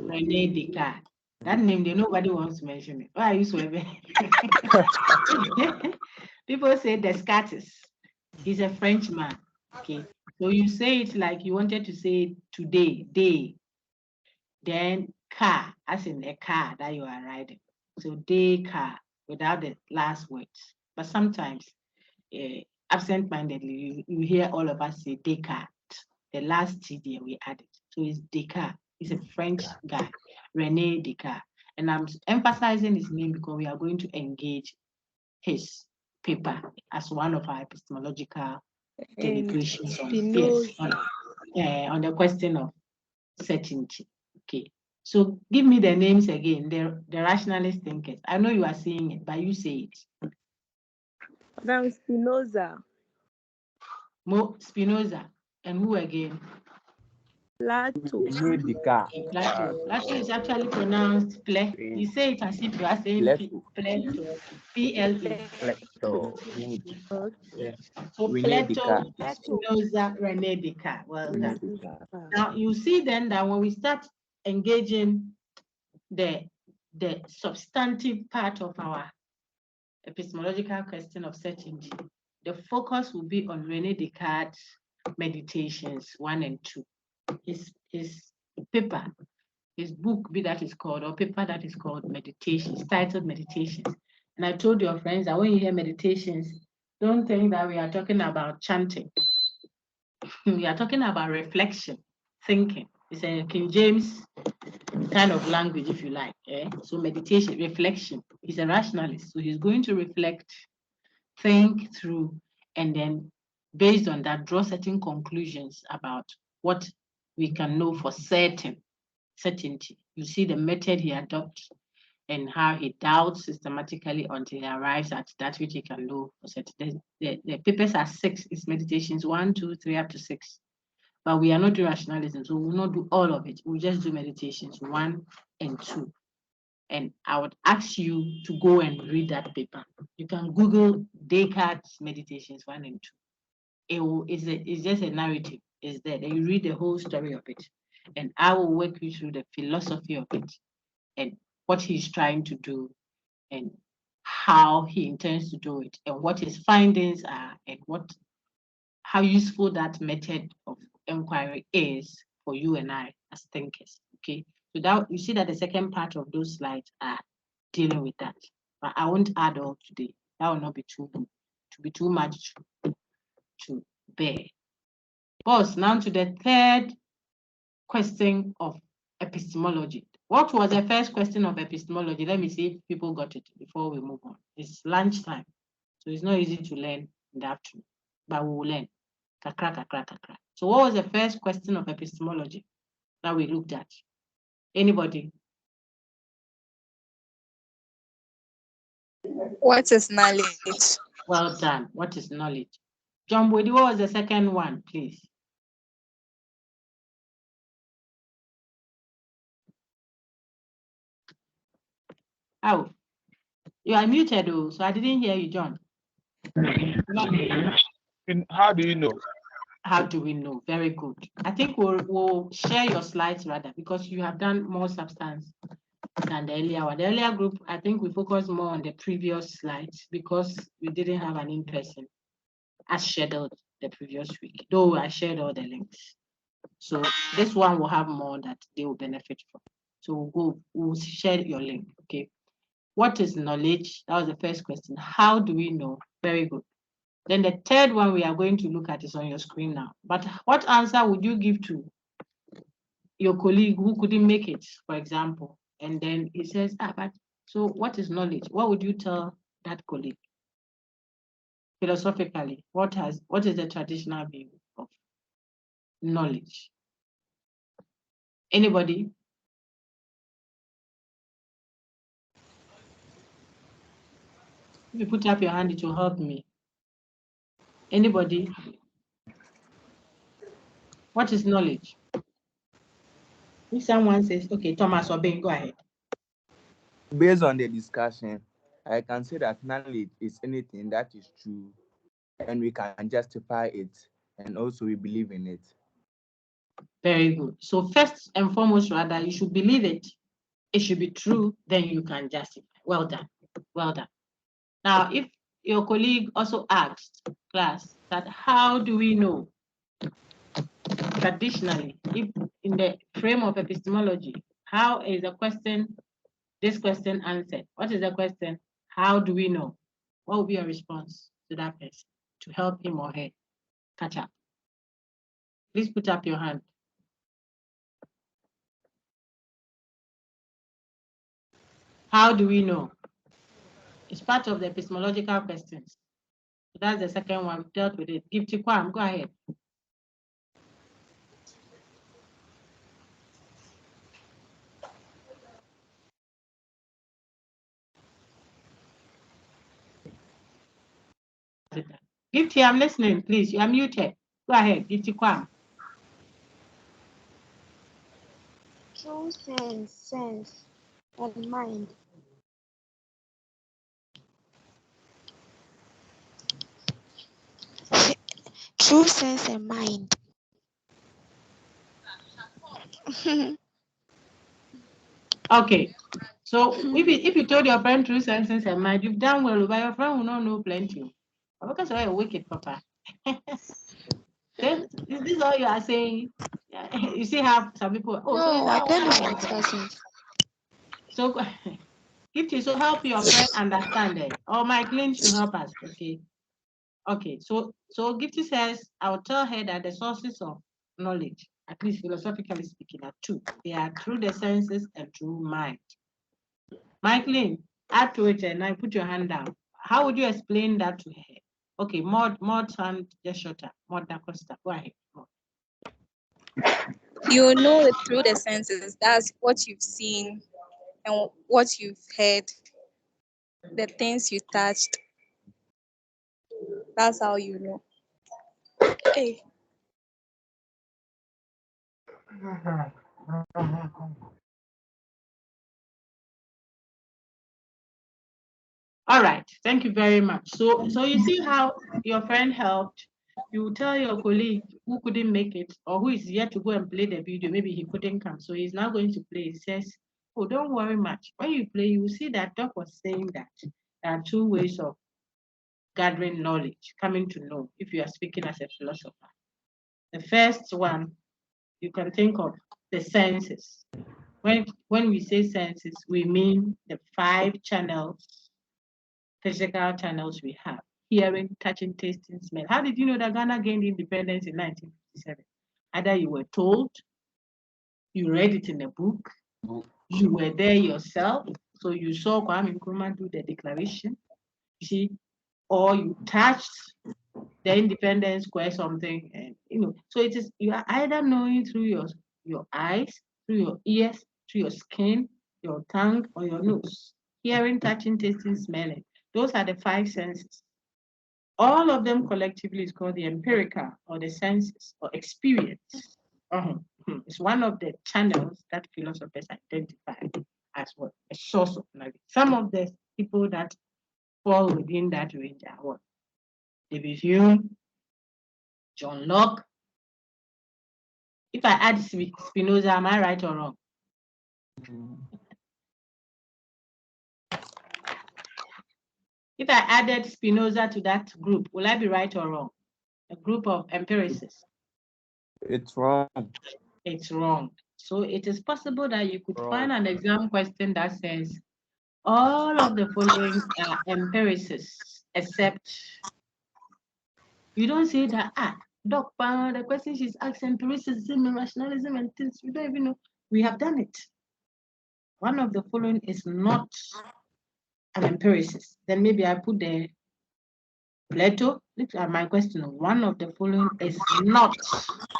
Speaker 1: Descartes. That name, nobody wants to mention it. Why are you swearing? People say Descartes. He's a Frenchman. Okay. So you say it like you wanted to say today, day. Then car, as in a car that you are riding. So Descartes without the last words. But sometimes, absent-mindedly, you hear all of us say Descartes. The last T there we added. So it's Descartes. He's a French guy, Rene Descartes. And I'm emphasizing his name because we are going to engage his paper as one of our epistemological deliberations on the question of certainty. Okay. So give me the names again, the rationalist thinkers. I know you are saying it, but you say it.
Speaker 11: Now Spinoza.
Speaker 1: Spinoza. And who again?
Speaker 11: Plato.
Speaker 1: Plato is actually pronounced ple. You say it as if you are saying Plato. P-L-A. So Plato, Spinoza, Rene Descartes. Well done. Now you see then that when we start engaging the substantive part of our epistemological question of certainty, the focus will be on Rene Descartes' Meditations 1 and 2. His paper, his book that is called, or paper that is called Meditations, titled Meditations. And I told your friends that when you hear meditations, don't think that we are talking about chanting. We are talking about reflection, thinking. It's a King James kind of language, if you like. So meditation, reflection. He's a rationalist, so he's going to reflect, think through, and then based on that, draw certain conclusions about what we can know for certainty. You see the method he adopts and how he doubts systematically until he arrives at that which he can know for certain. The papers are 6. It's meditations 1, 2, 3, up to 6. But we are not doing rationalism, so we will not do all of it. We'll just do meditations 1 and 2. And I would ask you to go and read that paper. You can Google Descartes' Meditations 1 and 2. It's just a narrative. It's there. Then you read the whole story of it. And I will walk you through the philosophy of it and what he's trying to do and how he intends to do it and what his findings are and how useful that method of inquiry is for you and I as thinkers. Okay. So that you see that the second part of those slides are dealing with that. But I won't add all today. That will not be too much to bear. Boss, now to the third question of epistemology. What was the first question of epistemology? Let me see if people got it before we move on. It's lunchtime, so it's not easy to learn in the afternoon, but we will learn. Kakra. So what was the first question of epistemology that we looked at? Anybody?
Speaker 5: What is knowledge?
Speaker 1: Well done. What is knowledge? John Boyd, what was the second one, please? Oh, you are muted, so I didn't hear you, John.
Speaker 6: How do you know?
Speaker 1: How do we know? Very good. I think we'll share your slides rather because you have done more substance than the earlier one. The earlier group, I think we focused more on the previous slides because we didn't have an in-person as scheduled the previous week, though I shared all the links. So this one will have more that they will benefit from. So we'll share your link, okay? What is knowledge? That was the first question. How do we know? Very good. Then the third one we are going to look at is on your screen now. But what answer would you give to your colleague who couldn't make it, for example? And then he says, but so what is knowledge? What would you tell that colleague? Philosophically, what is the traditional view of knowledge? Anybody? If you put up your hand, it will help me. Anybody? What is knowledge? If someone says, okay, Thomas or Ben, go ahead.
Speaker 12: Based on the discussion, I can say that knowledge is anything that is true and we can justify it and also we believe in it.
Speaker 1: Very good. So first and foremost, rather, you should believe it. It should be true, then you can justify. Well done. Well done. Now, if your colleague also asked class that how do we know traditionally, if in the frame of epistemology, how is this question answered? What is the question? How do we know? What will be your response to that person to help him or her catch up? Please put up your hand. How do we know? It's part of the epistemological questions. So that's the second one. We dealt with it. Give to Kwam. Go ahead. Gifty, I'm listening, please. You are muted. Go ahead, Gifty Kwam.
Speaker 13: True sense, and mind. True sense and mind.
Speaker 1: Okay. So if you told your friend true senses and mind, you've done well, but your friend will not know plenty. Because you're a wicked papa. Is this all you are saying? You see how some people
Speaker 13: No, I don't know what person.
Speaker 1: So Gifty, so help your friend understand it. Or my client should help us, okay? Okay, so Gifty says, I'll tell her that the sources of knowledge, at least philosophically speaking, are two. They are through the senses and through mind. Michaeline, add to it and I put your hand down. How would you explain that to her? Okay, more hand, just shorter. More Costa. Go ahead.
Speaker 14: You know it through the senses. That's what you've seen and what you've heard, the things you touched. That's how you know. Hey.
Speaker 1: All right, thank you very much. So you see how your friend helped. You tell your colleague who couldn't make it or who is yet to go and play the video, maybe he couldn't come. So he's now going to play. He says, oh, don't worry much. When you play, you will see that Doc was saying that there are two ways of gathering knowledge, coming to know, if you are speaking as a philosopher. The first one, you can think of the senses. When we say senses, we mean the 5 channels, physical channels we have: hearing, touching, tasting, smell. How did you know that Ghana gained independence in 1957? Either you were told, you read it in a book, you were there yourself, so you saw Kwame Nkrumah do the declaration, you see, or you touched the Independence Square something, and so it is, you are either knowing through your eyes, through your ears, through your skin, your tongue, or your nose. Hearing, touching, tasting, smelling. Those are the 5 senses. All of them collectively is called the empirical, or the senses, or experience. It's one of the channels that philosophers identify as what? A source of knowledge. Some of the people that fall within that range are what? David Hume, John Locke. If I add Spinoza, am I right or wrong? If I added Spinoza to that group, will I be right or wrong? A group of empiricists.
Speaker 12: It's wrong.
Speaker 1: It's wrong. So it is possible that you could
Speaker 12: Wrong.
Speaker 1: find an exam question that says all of the following are empiricists, except you don't say that, Doc, the question she's asking empiricism and rationalism and things, we don't even know. We have done it. One of the following is not an empiricist. Then maybe I put the Plato. Look at my question. One of the following is not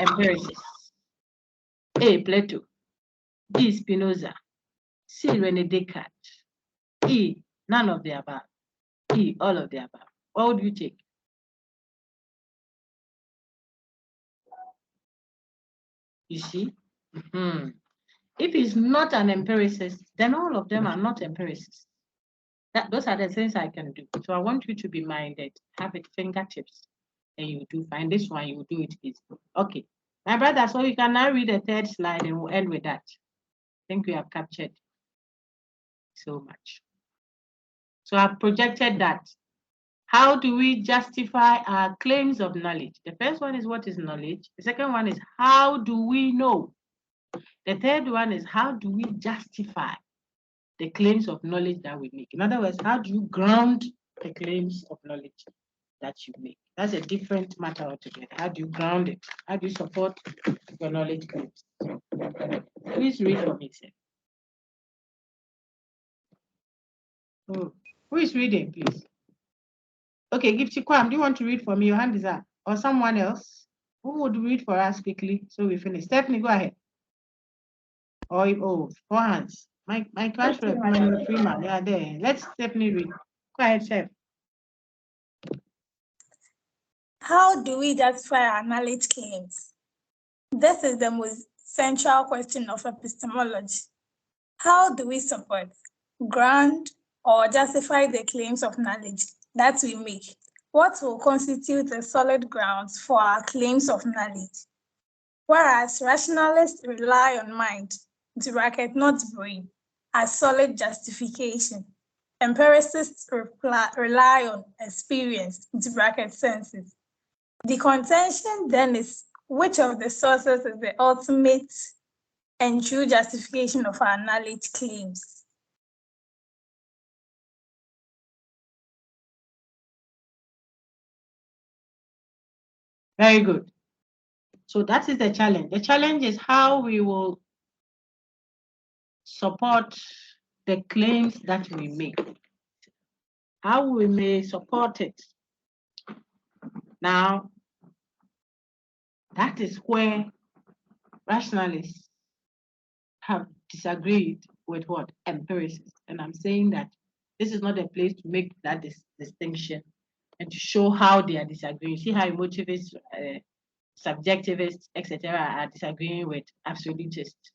Speaker 1: empiricist. A, Plato. B, Spinoza. C, Rene Descartes. E, none of the above. E, all of the above. What would you take? You see? If he's not an empiricist, then all of them are not empiricists. Those are the things I can do. So I want you to be minded, have it fingertips, and you do find this one, you will do it easy. Okay, my brother, so you can now read the third slide and we'll end with that. I think we have captured so much. So I've projected that. How do we justify our claims of knowledge? The first one is what is knowledge? The second one is how do we know? The third one is how do we justify the claims of knowledge that we make? In other words, how do you ground the claims of knowledge that you make? That's a different matter altogether. How do you ground it? How do you support your knowledge claims? Please read for me, sir. Who is reading, please? Okay, Gifty Kwam, do you want to read for me? Your hand is up. Or someone else? Who would read for us quickly so we finish? Stephanie, go ahead. Four hands. My class rep, Manuel Freeman, they are there. Let's Stephanie read. Go ahead, Chef.
Speaker 5: How do we justify our knowledge claims? This is the most central question of epistemology. How do we support, ground, or justify the claims of knowledge that we make? What will constitute the solid grounds for our claims of knowledge? Whereas rationalists rely on mind, not brain, as solid justification, empiricists rely on experience, senses. The contention then is which of the sources is the ultimate and true justification of our knowledge claims.
Speaker 1: Very good. So that is the challenge. The challenge is how we will support the claims that we make. How we may support it. Now, that is where rationalists have disagreed with what? Empiricists. And I'm saying that this is not a place to make that distinction and to show how they are disagreeing. See how emotivists, subjectivists, etc. are disagreeing with absolutists.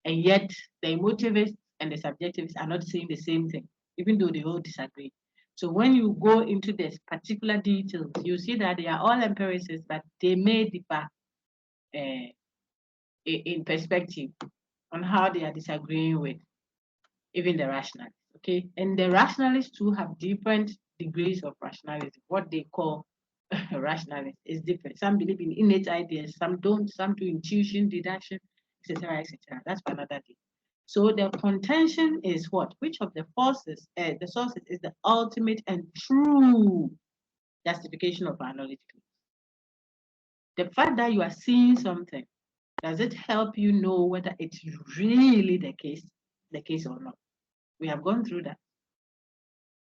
Speaker 1: And yet the emotivists and the subjectivists are not saying the same thing, even though they all disagree. So when you go into this particular details, you see that they are all empiricists, but they may differ in perspective on how they are disagreeing with even the rationalists. Okay, and the rationalists too have different degrees of rationalism. What they call rationalists is different. Some believe in innate ideas, some don't, some do intuition, deduction, etc., etc. That's for another day. So the contention is what? Which of the forces, the sources is the ultimate and true justification of our knowledge claims. The fact that you are seeing something, does it help you know whether it's really the case or not? We have gone through that.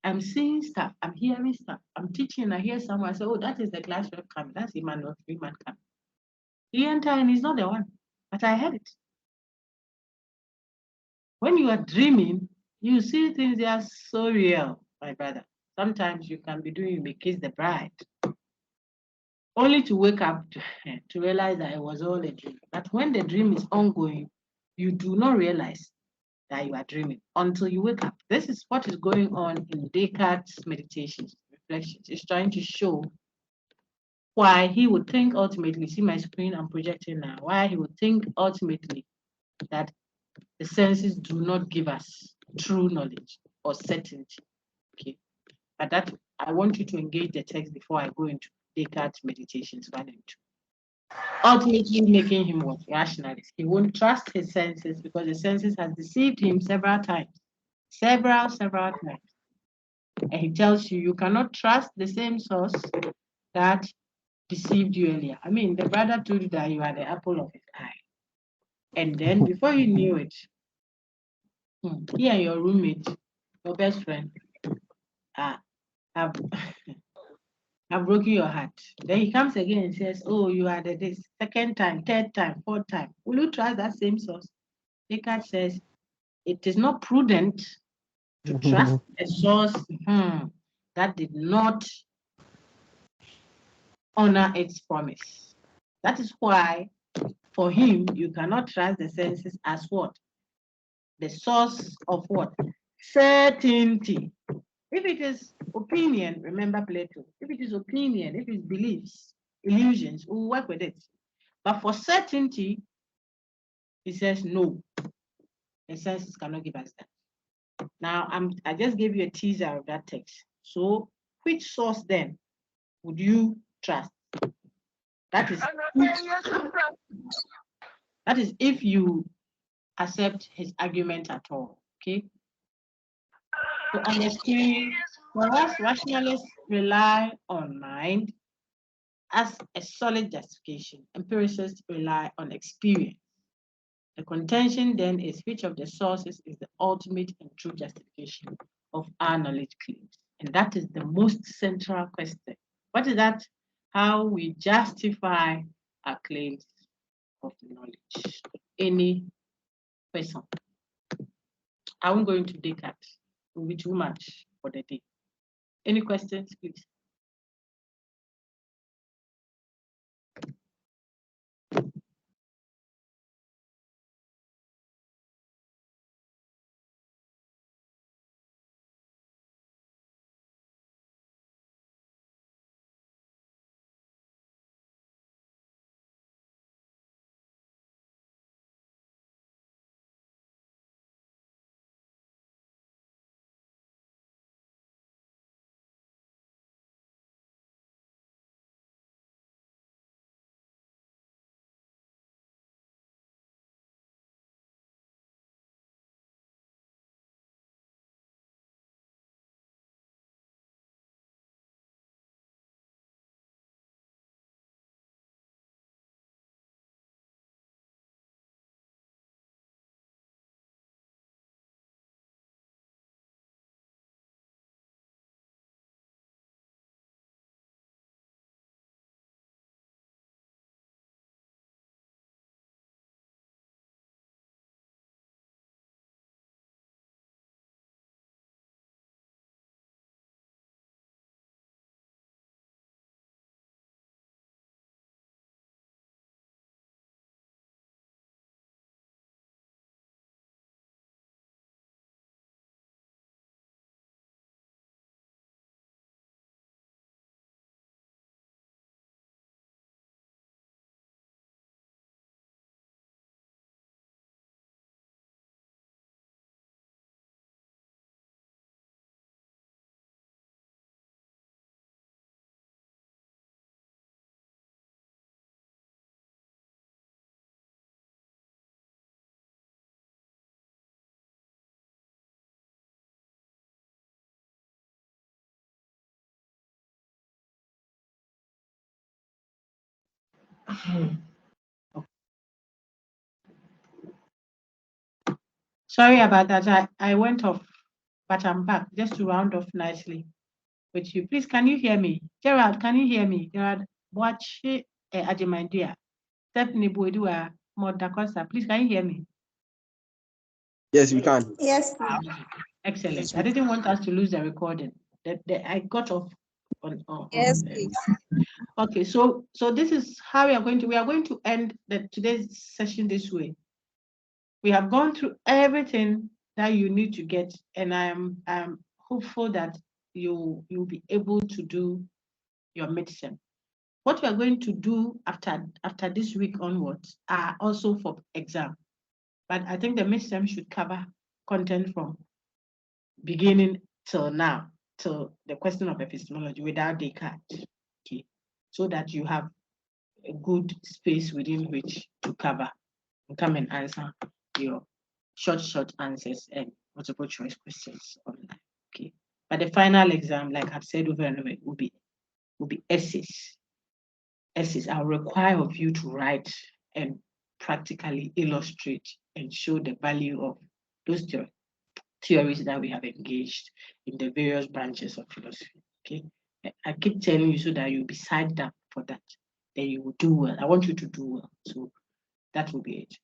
Speaker 1: I'm seeing stuff, I'm hearing stuff, I'm teaching, I hear someone say, oh, that is the class rep coming, that's Emmanuel Freeman coming. He entered and he's not the one, but I heard it. When you are dreaming, you see things that are so real, my brother. Sometimes you can be doing the kiss the bride, only to wake up to realize that it was all a dream. But when the dream is ongoing, you do not realize that you are dreaming until you wake up. This is what is going on in Descartes' Meditations, reflections. It's trying to show why he would think ultimately, see my screen I'm projecting now, why he would think ultimately that the senses do not give us true knowledge or certainty. Okay. But that I want you to engage the text before I go into Descartes Meditations 1 and 2. Ultimately making him what? Rationalist. He won't trust his senses because the senses has deceived him several times. Several times. And he tells you, you cannot trust the same source that deceived you earlier. I mean, the brother told you that you are the apple of his eye. And then before you knew it, he and your roommate, your best friend, have, have broken your heart. Then he comes again and says, oh, you are this second time, third time, fourth time. Will you trust that same source? Descartes says, it is not prudent to trust a source that did not honor its promise. That is why, for him, you cannot trust the senses as what? The source of what? Certainty. If it is opinion, remember Plato. If it is opinion, if it's beliefs, illusions, we'll work with it. But for certainty, he says no. The senses cannot give us that. Now, I just gave you a teaser of that text. So, which source then would you trust? That is if you accept his argument at all. Okay. So on the screen, for us, rationalists rely on mind as a solid justification. Empiricists rely on experience. The contention then is which of the sources is the ultimate and true justification of our knowledge claims. And that is the most central question. What is that? How we justify our claims of knowledge. Any person. I won't go into Descartes. It will be too much for the day. Any questions, please? Sorry about that. I went off, but I'm back just to round off nicely with you. Please, can you hear me? Gerald, can you hear me? Gerald, watch Ajimandia. Stephanie Boydua, Modakosa. Please, can you hear me?
Speaker 9: Yes, we can.
Speaker 5: Yes,
Speaker 1: Excellent. I didn't want us to lose the recording. I got off on
Speaker 14: Yes, please.
Speaker 1: Okay, so this is how we are going to end today's session this way. We have gone through everything that you need to get, and I'm hopeful that you'll be able to do your midterm. What we are going to do after this week onwards are also for exam, but I think the midterm should cover content from beginning till now. to the question of epistemology without Descartes, okay, so that you have a good space within which to cover and come and answer your short answers and multiple choice questions online. Okay. But the final exam, like I've said over and over, will be essays. Essays. I'll require of you to write and practically illustrate and show the value of those theories that we have engaged in the various branches of philosophy. Okay. I keep telling you so that you'll be signed up for that. Then you will do well. I want you to do well. So that will be it.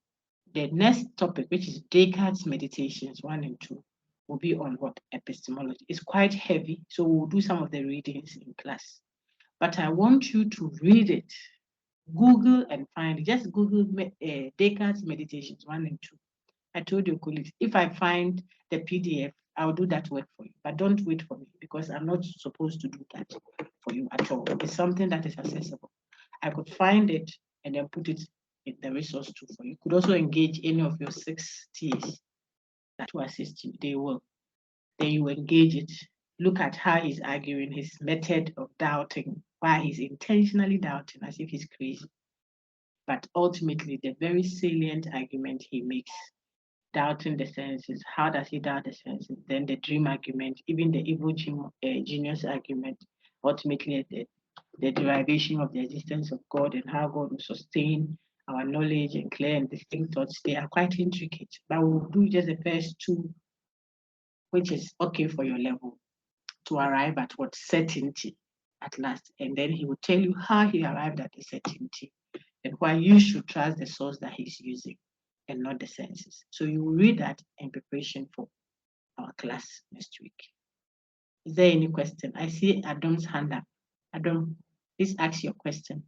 Speaker 1: The next topic, which is Descartes Meditations 1 and 2, will be on what? Epistemology. It's quite heavy, so we'll do some of the readings in class. But I want you to read it. Google and find it. Just Google Descartes Meditations 1 and 2. I told your colleagues, if I find the PDF, I'll do that work for you. But don't wait for me because I'm not supposed to do that for you at all. It's something that is accessible. I could find it and then put it in the resource tool for you. You could also engage any of your 6 TAs that will assist you. They will. Then you engage it. Look at how he's arguing, his method of doubting, why he's intentionally doubting as if he's crazy. But ultimately, the very salient argument he makes, doubting the senses. How does he doubt the senses? Then the dream argument, even the evil genius argument, ultimately the derivation of the existence of God and how God will sustain our knowledge and clear and distinct thoughts. They are quite intricate, but we'll do just the first 2, which is okay for your level, to arrive at what? Certainty at last. And then he will tell you how he arrived at the certainty and why you should trust the source that he's using and not the senses. So you will read that in preparation for our class next week. Is there any question? I see Adam's hand up. Adam, please ask your question.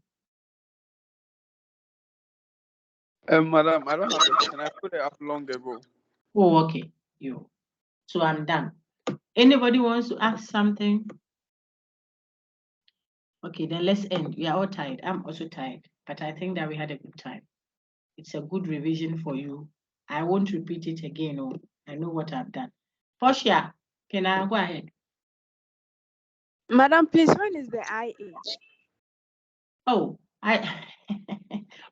Speaker 2: Madam, I don't have a question. I put it up long ago.
Speaker 1: Oh, okay. So I'm done. Anybody wants to ask something? Okay, then let's end. We are all tired. I'm also tired, but I think that we had a good time. It's a good revision for you. I won't repeat it again. Oh, I know what I've done. Portia, can I go ahead?
Speaker 11: Madam, please, when is the IA?
Speaker 1: Oh,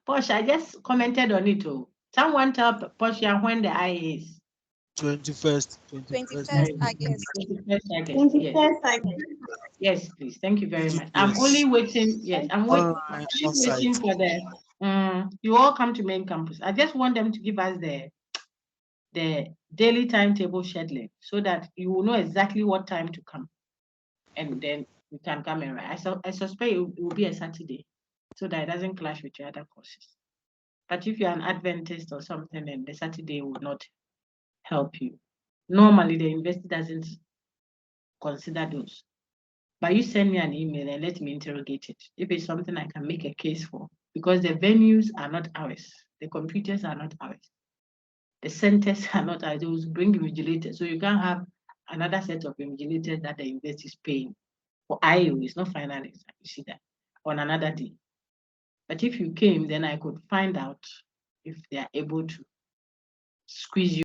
Speaker 1: Portia, I just commented on it. Oh, someone tell Portia when the IA is.
Speaker 15: 21st.
Speaker 14: 21st August.
Speaker 1: 21st August. Yes. Yes, please. Thank you very much. I'm only waiting. Yes, I'm waiting for the. You all come to main campus. I just want them to give us the daily timetable scheduling so that you will know exactly what time to come, and then you can come and write. I suspect it will be a Saturday, so that it doesn't clash with your other courses. But if you're an Adventist or something, then the Saturday will not help you. Normally, the university doesn't consider those. But you send me an email and let me interrogate it. If it's something I can make a case for, because the venues are not ours, the computers are not ours, the centers are not ours. They will bring invigilators, so you can't have another set of invigilators that the university is paying for IO. It's not final exam. You see that on another day. But if you came, then I could find out if they are able to squeeze you